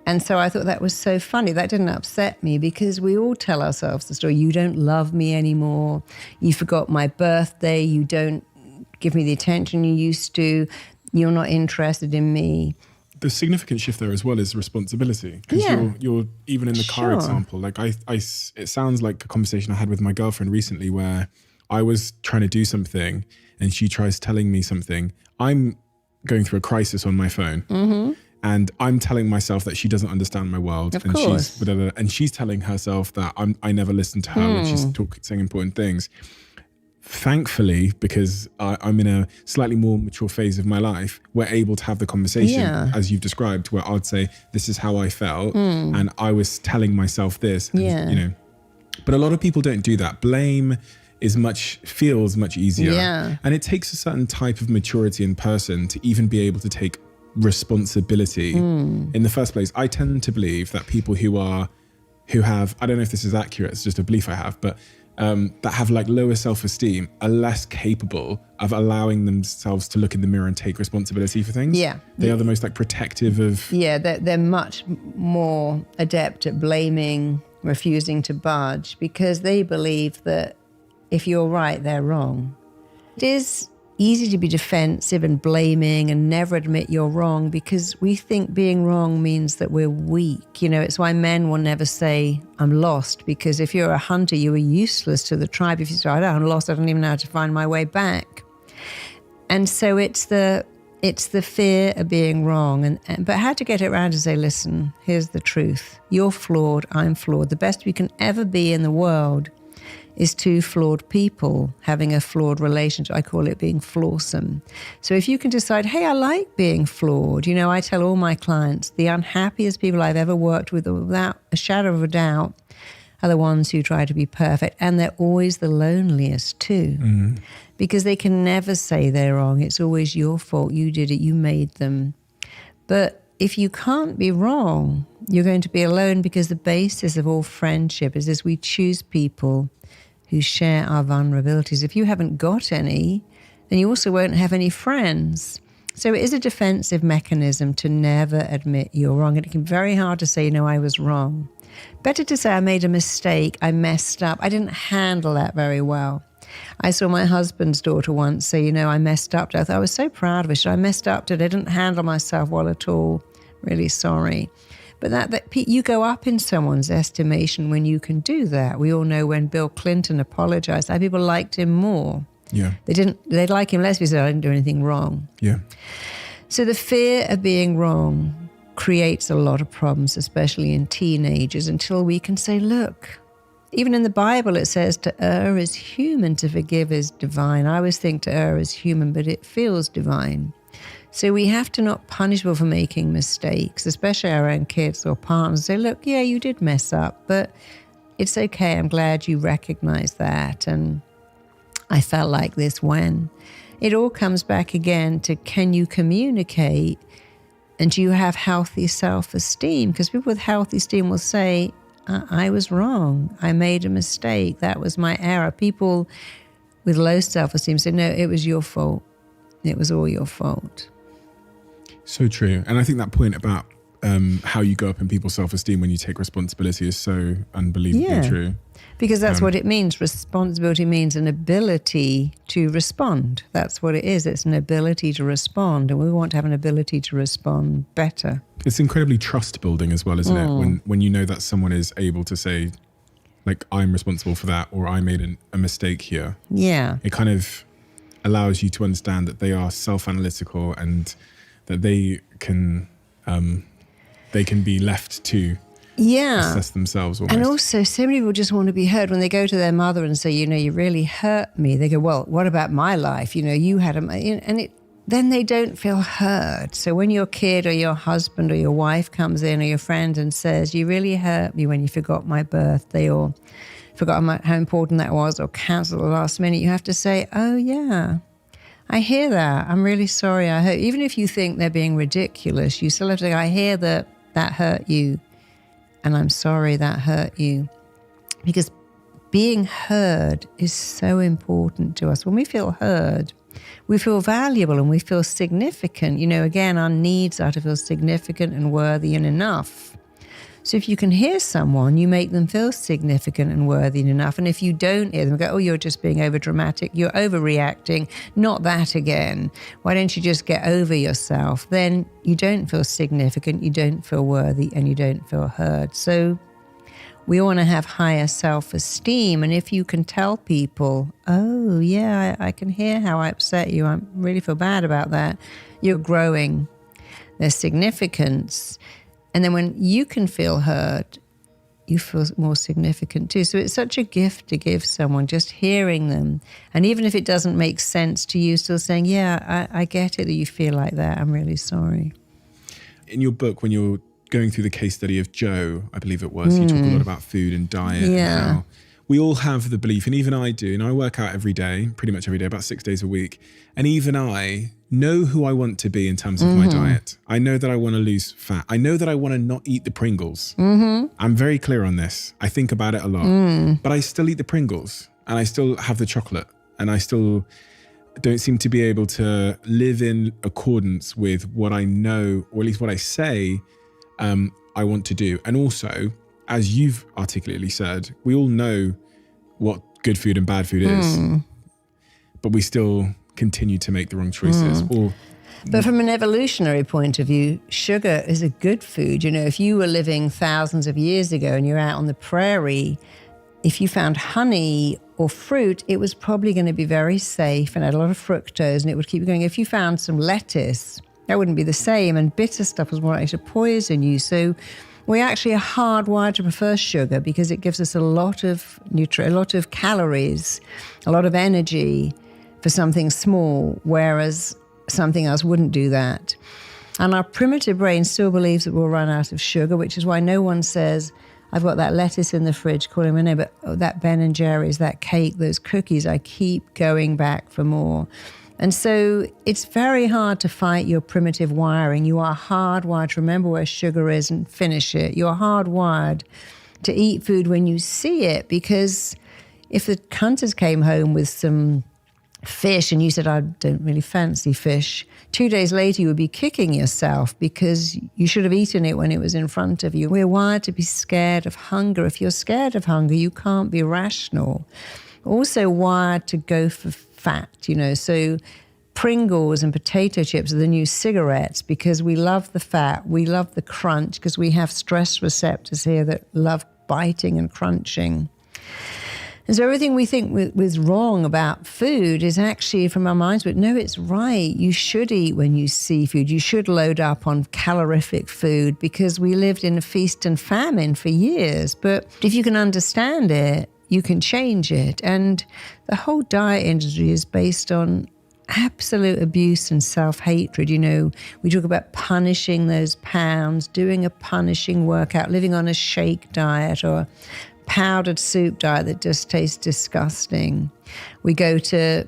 And so I thought that was so funny. That didn't upset me because we all tell ourselves the story. You don't love me anymore. You forgot my birthday. You don't give me the attention you used to. You're not interested in me. The significant shift there as well is responsibility. Because you're even in the car example. Like it sounds like a conversation I had with my girlfriend recently where I was trying to do something and she tries telling me something. I'm going through a crisis on my phone. Mm-hmm. And I'm telling myself that she doesn't understand my world. Of course. She's telling herself that I never listen to her when she's saying important things. Thankfully, because I'm in a slightly more mature phase of my life, we're able to have the conversation, as you've described, where I'd say, this is how I felt. And I was telling myself this. And, but a lot of people don't do that. Blame feels much easier. Yeah. And it takes a certain type of maturity in person to even be able to take responsibility in the first place. I tend to believe that people who have, I don't know if this is accurate, it's just a belief I have, but that have like lower self-esteem are less capable of allowing themselves to look in the mirror and take responsibility for things. Yeah. They are the most like protective of... Yeah, they're much more adept at blaming, refusing to budge, because they believe that if you're right, they're wrong. It is easy to be defensive and blaming and never admit you're wrong because we think being wrong means that we're weak. You know, it's why men will never say, I'm lost, because if you're a hunter, you are useless to the tribe. If you say, I'm lost, I don't even know how to find my way back. And so it's the fear of being wrong. But how to get it around to say, listen, here's the truth. You're flawed, I'm flawed. The best we can ever be in the world is two flawed people having a flawed relationship. I call it being flawsome. So if you can decide, hey, I like being flawed. You know, I tell all my clients, the unhappiest people I've ever worked with, without a shadow of a doubt, are the ones who try to be perfect. And they're always the loneliest too, because they can never say they're wrong. It's always your fault. You did it. You made them. But if you can't be wrong, you're going to be alone, because the basis of all friendship is this: we choose people who share our vulnerabilities. If you haven't got any, then you also won't have any friends. So it is a defensive mechanism to never admit you're wrong. And it can be very hard to say, I was wrong. Better to say I made a mistake, I messed up, I didn't handle that very well. I saw my husband's daughter once say, I messed up. I thought I was so proud of her. I messed up today, I didn't handle myself well at all. Really sorry. But that you go up in someone's estimation when you can do that. We all know when Bill Clinton apologized, how people liked him more. Yeah. They'd like him less because I didn't do anything wrong. Yeah. So the fear of being wrong creates a lot of problems, especially in teenagers, until we can say, look, even in the Bible it says to err is human, to forgive is divine. I always think to err is human, but it feels divine. So we have to not punish people for making mistakes, especially our own kids or partners. Say, look, yeah, you did mess up, but it's okay. I'm glad you recognize that. And I felt like this when. It all comes back again to, can you communicate, and do you have healthy self-esteem? Because people with healthy esteem will say, I was wrong. I made a mistake. That was my error. People with low self-esteem say, no, it was your fault. It was all your fault. So true. And I think that point about how you go up in people's self-esteem when you take responsibility is so unbelievably true. Because that's what it means. Responsibility means an ability to respond. That's what it is. It's an ability to respond. And we want to have an ability to respond better. It's incredibly trust building as well, isn't it? When you know that someone is able to say, like, I'm responsible for that, or I made a mistake here. Yeah. It kind of allows you to understand that they are self-analytical and that they can be left to assess themselves almost. And also, so many people just want to be heard. When they go to their mother and say, you really hurt me, they go, well, what about my life? You had then they don't feel heard. So when your kid or your husband or your wife comes in or your friend and says, you really hurt me when you forgot my birthday, or forgot how important that was or cancel at the last minute, you have to say, oh yeah, I hear that. I'm really sorry. I hurt. Even if you think they're being ridiculous, you still have to say, I hear that hurt you. And I'm sorry that hurt you. Because being heard is so important to us. When we feel heard, we feel valuable and we feel significant. Again, our needs are to feel significant and worthy and enough. So if you can hear someone, you make them feel significant and worthy and enough. And if you don't hear them, go, oh, you're just being overdramatic, you're overreacting, not that again. Why don't you just get over yourself? Then you don't feel significant, you don't feel worthy, and you don't feel heard. So we want to have higher self-esteem. And if you can tell people, oh, yeah, I can hear how I upset you. I really feel bad about that. You're growing their significance. And then when you can feel heard, you feel more significant too. So it's such a gift to give someone, just hearing them. And even if it doesn't make sense to you, still saying, yeah, I get it that you feel like that. I'm really sorry. In your book, when you're going through the case study of Joe, I believe it was, you talk a lot about food and diet. Yeah. And how we all have the belief, and even I do, and I work out every day, pretty much every day, about 6 days a week. And even I know who I want to be in terms of my diet. I know that I want to lose fat. I know that I want to not eat the Pringles. I'm very clear on this. I think about it a lot. But I still eat the Pringles, and I still have the chocolate, and I still don't seem to be able to live in accordance with what I know, or at least what I say I want to do. And also, as you've articulately said, we all know what good food and bad food is, but we still continue to make the wrong choices. But from an evolutionary point of view, sugar is a good food. If you were living thousands of years ago and you're out on the prairie, if you found honey or fruit, it was probably going to be very safe and had a lot of fructose and it would keep you going. If you found some lettuce, that wouldn't be the same. And bitter stuff was more likely to poison you. So we actually are hardwired to prefer sugar because it gives us a lot of a lot of calories, a lot of energy for something small, whereas something else wouldn't do that. And our primitive brain still believes that we'll run out of sugar, which is why no one says, I've got that lettuce in the fridge, calling my name, but that Ben & Jerry's, that cake, those cookies, I keep going back for more. And so it's very hard to fight your primitive wiring. You are hardwired to remember where sugar is and finish it. You're hardwired to eat food when you see it, because if the hunters came home with some fish and you said, I don't really fancy fish, 2 days later you would be kicking yourself because you should have eaten it when it was in front of you. We're wired to be scared of hunger. If you're scared of hunger, you can't be rational. Also wired to go for fat, so Pringles and potato chips are the new cigarettes because we love the fat, we love the crunch because we have stress receptors here that love biting and crunching. And so everything we think was wrong about food is actually from our minds, but no, it's right. You should eat when you see food. You should load up on calorific food because we lived in a feast and famine for years. But if you can understand it, you can change it. And the whole diet industry is based on absolute abuse and self-hatred. We talk about punishing those pounds, doing a punishing workout, living on a shake diet or powdered soup diet that just tastes disgusting. We go to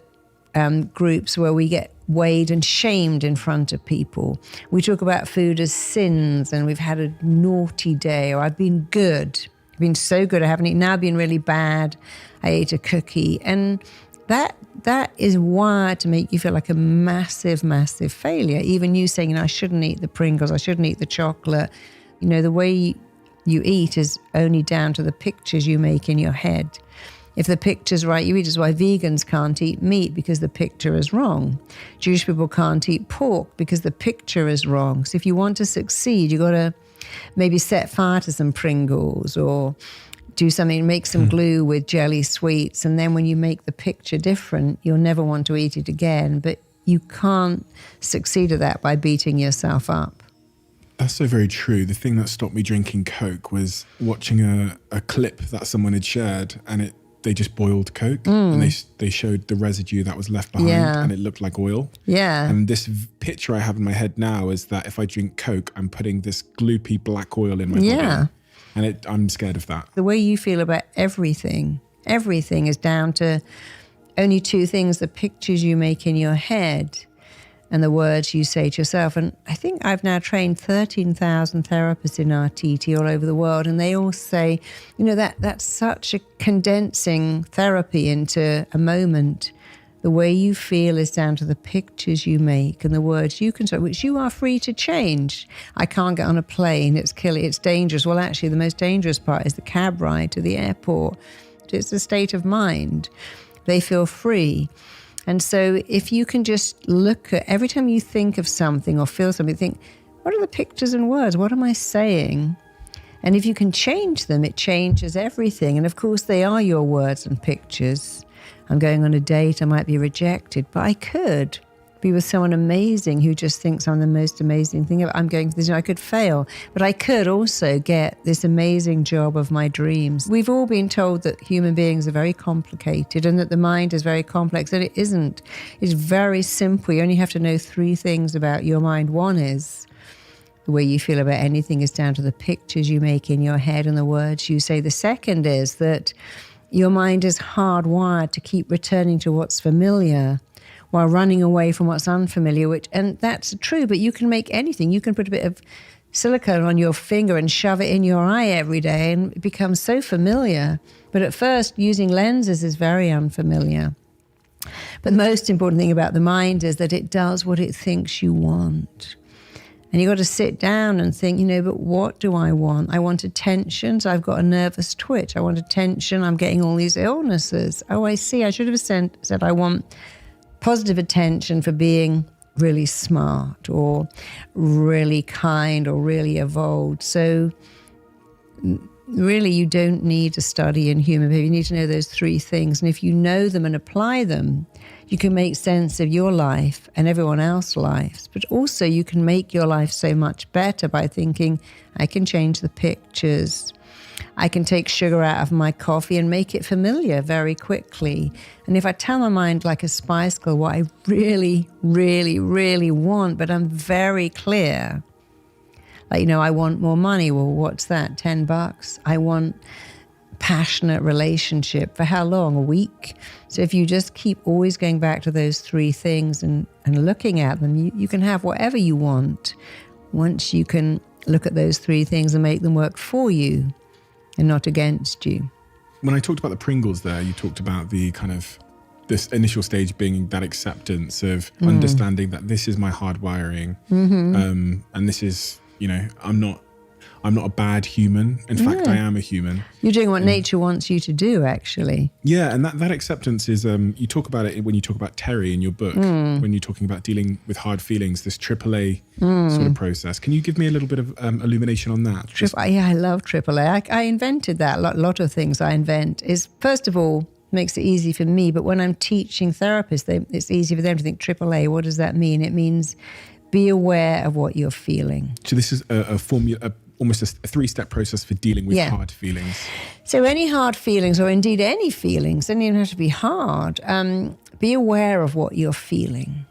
groups where we get weighed and shamed in front of people. We talk about food as sins and we've had a naughty day, or I've been good. I've been so good, I haven't eaten. Now I've been really bad, I ate a cookie. And that is wired to make you feel like a massive, massive failure. Even you saying, I shouldn't eat the Pringles, I shouldn't eat the chocolate. The way you eat is only down to the pictures you make in your head. If the picture's right, you eat. Is why vegans can't eat meat because the picture is wrong. Jewish people can't eat pork because the picture is wrong. So if you want to succeed, you've got to maybe set fire to some Pringles or do something, make some glue with jelly sweets. And then when you make the picture different, you'll never want to eat it again. But you can't succeed at that by beating yourself up. That's so very true. The thing that stopped me drinking Coke was watching a clip that someone had shared, and they just boiled Coke and they showed the residue that was left behind and it looked like oil. Yeah. And this picture I have in my head now is that if I drink Coke, I'm putting this gloopy black oil in my body. And I'm scared of that. The way you feel about everything is down to only two things: the pictures you make in your head and the words you say to yourself. And I think I've now trained 13,000 therapists in RTT all over the world, and they all say, that's such a condensing therapy into a moment. The way you feel is down to the pictures you make and the words you can say, which you are free to change. I can't get on a plane, it's killing, it's dangerous. Well, actually, the most dangerous part is the cab ride to the airport. It's the state of mind. They feel free. And so if you can just look at, every time you think of something or feel something, think, what are the pictures and words? What am I saying? And if you can change them, it changes everything. And of course, they are your words and pictures. I'm going on a date, I might be rejected, but I could be with someone amazing who just thinks I'm the most amazing thing ever. I'm going for this, I could fail, but I could also get this amazing job of my dreams. We've all been told that human beings are very complicated and that the mind is very complex, and it isn't. It's very simple. You only have to know three things about your mind. One is the way you feel about anything is down to the pictures you make in your head and the words you say. The second is that your mind is hardwired to keep returning to what's familiar while running away from what's unfamiliar, and that's true, but you can make anything. You can put a bit of silicone on your finger and shove it in your eye every day, and it becomes so familiar. But at first, using lenses is very unfamiliar. But the most important thing about the mind is that it does what it thinks you want. And you've got to sit down and think, but what do I want? I want attention, so I've got a nervous twitch. I want attention, I'm getting all these illnesses. Oh, I see, I should have said I want positive attention for being really smart or really kind or really evolved. So really, you don't need to study in human behavior. You need to know those three things. And if you know them and apply them, you can make sense of your life and everyone else's lives. But also you can make your life so much better by thinking, I can change the pictures. I can take sugar out of my coffee and make it familiar very quickly. And if I tell my mind like a spice girl what I really, really, really want, but I'm very clear, like, I want more money. Well, what's that? $10? I want passionate relationship. For how long? A week? So if you just keep always going back to those three things and looking at them, you can have whatever you want once you can look at those three things and make them work for you and not against you. When I talked about the Pringles there, you talked about the kind of this initial stage being that acceptance of understanding that this is my hardwiring, and this is, I'm not a bad human. In fact, I am a human. You're doing what nature wants you to do, actually. Yeah, and that acceptance is, you talk about it when you talk about Terry in your book, when you're talking about dealing with hard feelings, this AAA sort of process. Can you give me a little bit of illumination on that? I love AAA. I invented that. A lot of things I invent is, first of all, makes it easy for me, but when I'm teaching therapists, it's easy for them to think, AAA, what does that mean? It means be aware of what you're feeling. So this is a formula, almost a three-step process for dealing with hard feelings. So any hard feelings, or indeed any feelings, don't even have to be hard, be aware of what you're feeling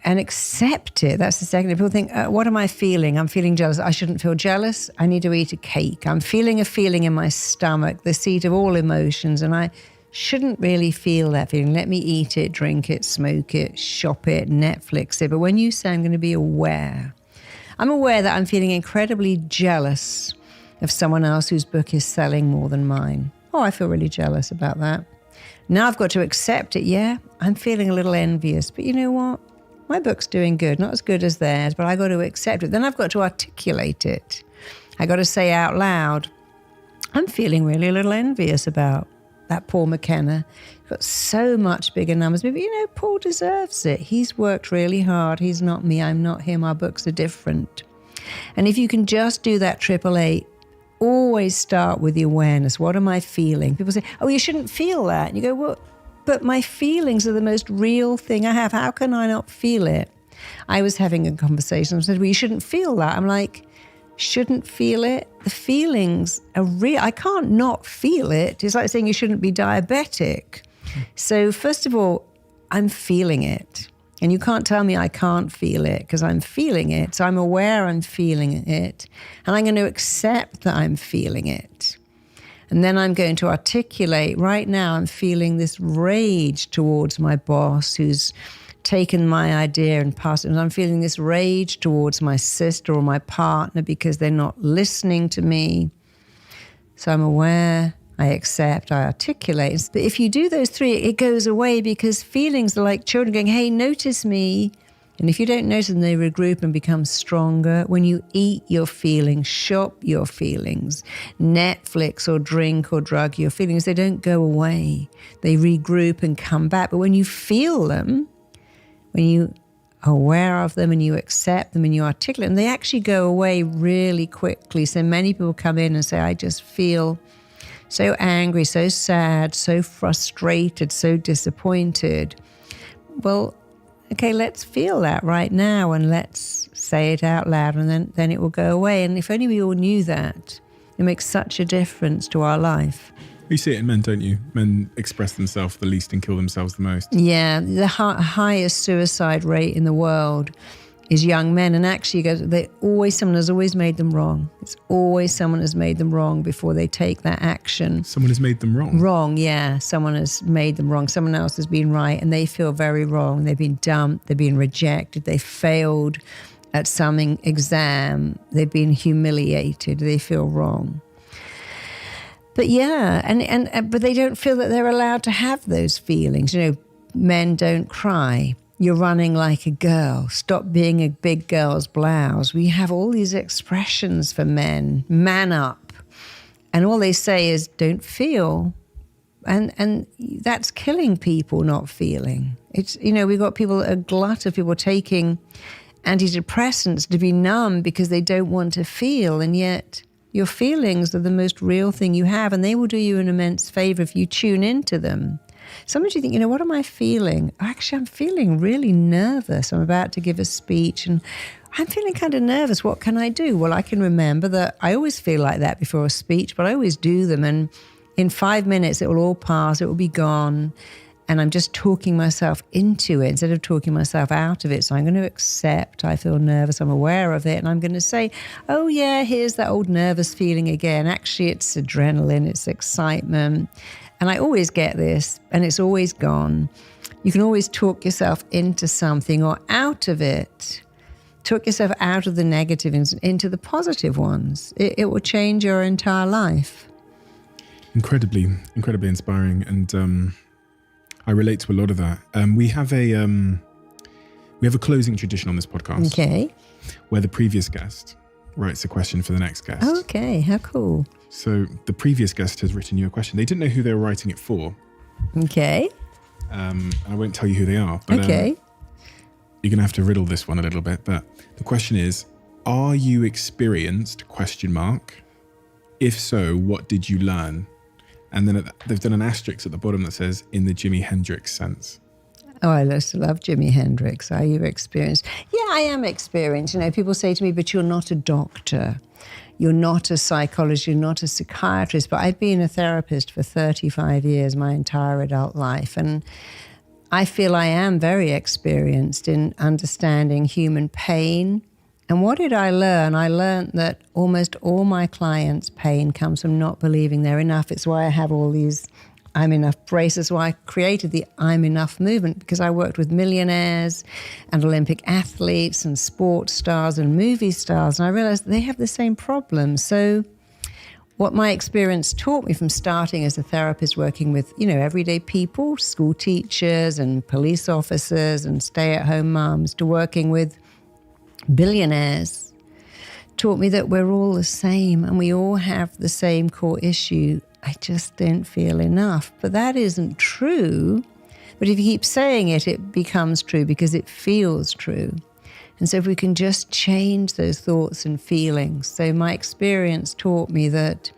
and accept it. That's the second. People think, what am I feeling? I'm feeling jealous. I shouldn't feel jealous. I need to eat a cake. I'm feeling a feeling in my stomach, the seat of all emotions, and I shouldn't really feel that feeling. Let me eat it, drink it, smoke it, shop it, Netflix it. But when you say I'm going to be aware, I'm aware that I'm feeling incredibly jealous of someone else whose book is selling more than mine. Oh, I feel really jealous about that. Now I've got to accept it. Yeah, I'm feeling a little envious, but you know what? My book's doing good, not as good as theirs, but I got to accept it. Then I've got to articulate it. I got to say out loud, I'm feeling really a little envious about that Paul McKenna. Got so much bigger numbers. But Paul deserves it. He's worked really hard. He's not me. I'm not him. Our books are different. And if you can just do that AAA, always start with the awareness. What am I feeling? People say, oh, you shouldn't feel that. And you go, well, but my feelings are the most real thing I have. How can I not feel it? I was having a conversation. I said, well, you shouldn't feel that. I'm like, shouldn't feel it? The feelings are real. I can't not feel it. It's like saying you shouldn't be diabetic. So first of all, I'm feeling it. And you can't tell me I can't feel it because I'm feeling it. So I'm aware I'm feeling it. And I'm going to accept that I'm feeling it. And then I'm going to articulate, right now I'm feeling this rage towards my boss who's taken my idea and passed it. And I'm feeling this rage towards my sister or my partner because they're not listening to me. So I'm aware, I accept, I articulate. But if you do those three, it goes away because feelings are like children going, hey, notice me. And if you don't notice them, they regroup and become stronger. When you eat your feelings, shop your feelings, Netflix or drink or drug your feelings, they don't go away. They regroup and come back. But when you feel them, when you are aware of them and you accept them and you articulate them, they actually go away really quickly. So many people come in and say, I just feel so angry, so sad, so frustrated, so disappointed. Well, okay, let's feel that right now and let's say it out loud and then it will go away. And if only we all knew that, it makes such a difference to our life. You see it in men, don't you? Men express themselves the least and kill themselves the most. Yeah, the highest suicide rate in the world is young men. And actually, someone has always made them wrong. It's always someone has made them wrong before they take that action. Someone has made them wrong? Wrong, yeah. Someone has made them wrong. Someone else has been right, and they feel very wrong. They've been dumped. They've been rejected. They failed at some exam. They've been humiliated. They feel wrong. But yeah, but they don't feel that they're allowed to have those feelings. You know, men don't cry. You're running like a girl. Stop being a big girl's blouse. We have all these expressions for men. Man up. And all they say is, don't feel. And that's killing people not feeling. It's, you know, we've got a glut of people taking antidepressants to be numb because they don't want to feel. And yet your feelings are the most real thing you have. And they will do you an immense favor if you tune into them. Sometimes you think, you know, what am I feeling? Actually, I'm feeling really nervous. I'm about to give a speech and I'm feeling kind of nervous. What can I do? Well, I can remember that I always feel like that before a speech, but I always do them. And in 5 minutes, it will all pass. It will be gone. And I'm just talking myself into it instead of talking myself out of it. So I'm going to accept I feel nervous. I'm aware of it. And I'm going to say, oh, yeah, here's that old nervous feeling again. Actually, it's adrenaline. It's excitement. And I always get this, and it's always gone. You can always talk yourself into something or out of it. Talk yourself out of the negative into the positive ones. It will change your entire life. Incredibly inspiring. And I relate to a lot of that. We have a closing tradition on this podcast. Okay. Where the previous guest writes a question for the next guest. Okay, how cool. So the previous guest has written you a question. They didn't know who they were writing it for. Okay. I won't tell you who they are. But, okay. You're going to have to riddle this one a little bit. But the question is, are you experienced? ? If so, what did you learn? And then they've done an asterisk at the bottom that says, in the Jimi Hendrix sense. Oh, I used to love Jimi Hendrix. Are you experienced? Yeah, I am experienced. You know, people say to me, but you're not a doctor. You're not a psychologist. You're not a psychiatrist. But I've been a therapist for 35 years, my entire adult life. And I feel I am very experienced in understanding human pain. And what did I learn? I learned that almost all my clients' pain comes from not believing they're enough. It's why I have all these I'm Enough braces. Why I created the I'm Enough movement, because I worked with millionaires and Olympic athletes and sports stars and movie stars, and I realized they have the same problems. So what my experience taught me from starting as a therapist working with, you know, everyday people, school teachers and police officers and stay-at-home moms, to working with billionaires, taught me that we're all the same and we all have the same core issue. I just don't feel enough. But that isn't true. But if you keep saying it, it becomes true because it feels true. And so if we can just change those thoughts and feelings. So my experience taught me that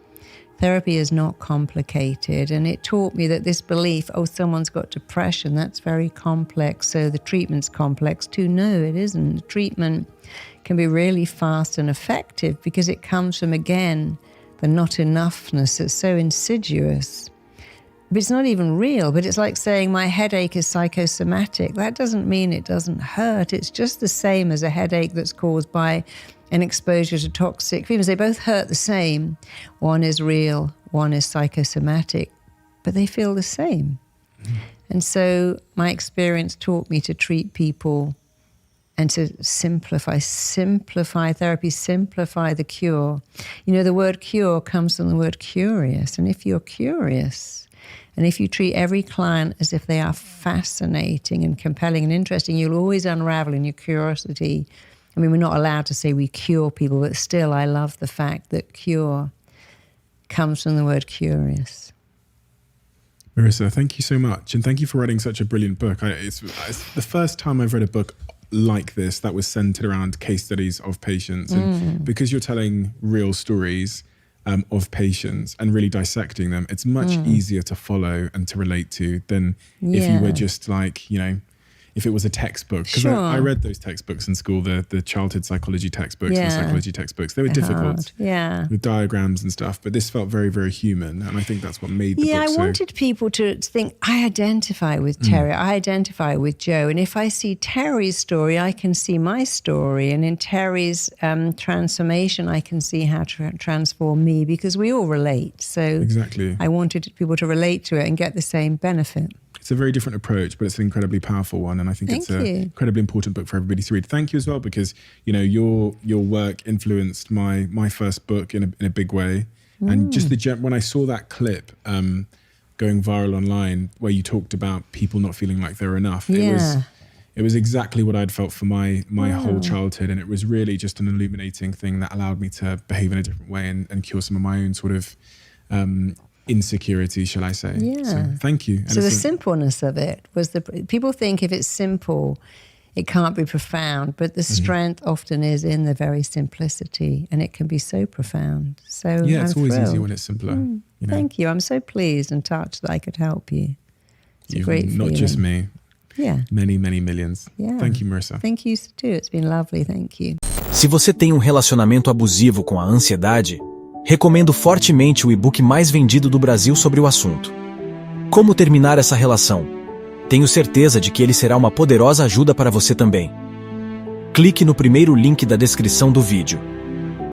therapy is not complicated. And it taught me that this belief, oh, someone's got depression, that's very complex, so the treatment's complex too. No, it isn't. The treatment can be really fast and effective because it comes from, again, the not enoughness that's so insidious. But it's not even real, but it's like saying my headache is psychosomatic. That doesn't mean it doesn't hurt. It's just the same as a headache that's caused by an exposure to toxic fumes. They both hurt the same. One is real, one is psychosomatic, but they feel the same. And so my experience taught me to treat people and to simplify therapy, simplify the cure. You know, the word cure comes from the word curious. And if you're curious, and if you treat every client as if they are fascinating and compelling and interesting, you'll always unravel in your curiosity. I mean, we're not allowed to say we cure people, but still I love the fact that cure comes from the word curious. Marisa, thank you so much. And thank you for writing such a brilliant book. It's the first time I've read a book like this that was centered around case studies of patients. And because you're telling real stories of patients and really dissecting them, it's much easier to follow and to relate to than if you were just like, you know, if it was a textbook. Because I read those textbooks in school, the childhood psychology textbooks, the psychology textbooks. They were difficult with diagrams and stuff, but this felt very, very human. And I think that's what made the book I wanted people to think, I identify with Terry, I identify with Joe. And if I see Terry's story, I can see my story. And in Terry's transformation, I can see how to transform me, because we all relate. So exactly. I wanted people to relate to it and get the same benefit. It's a very different approach, but it's an incredibly powerful one. And I think it's an incredibly important book for everybody to read. Thank you as well, because, you know, your work influenced my first book in a big way. And just when I saw that clip going viral online where you talked about people not feeling like they're enough, it was exactly what I'd felt for my whole childhood. And it was really just an illuminating thing that allowed me to behave in a different way and cure some of my own sort of insecurity, shall I say. So thank you. And so the simpleness of it was people think if it's simple, it can't be profound, but the strength often is in the very simplicity, and it can be so profound. So yeah, it's I'm always thrilled. easier when it's simpler. You know? Thank you. I'm so pleased and touched that I could help you. It's a great not feeling. just me. Yeah. Many, many millions. Yeah. Thank you, Marisa. Thank you too. It's been lovely. Thank you. Se você tem um relacionamento abusivo com a ansiedade, recomendo fortemente o ebook mais vendido do Brasil sobre o assunto. Como terminar essa relação? Tenho certeza de que ele será uma poderosa ajuda para você também. Clique no primeiro link da descrição do vídeo.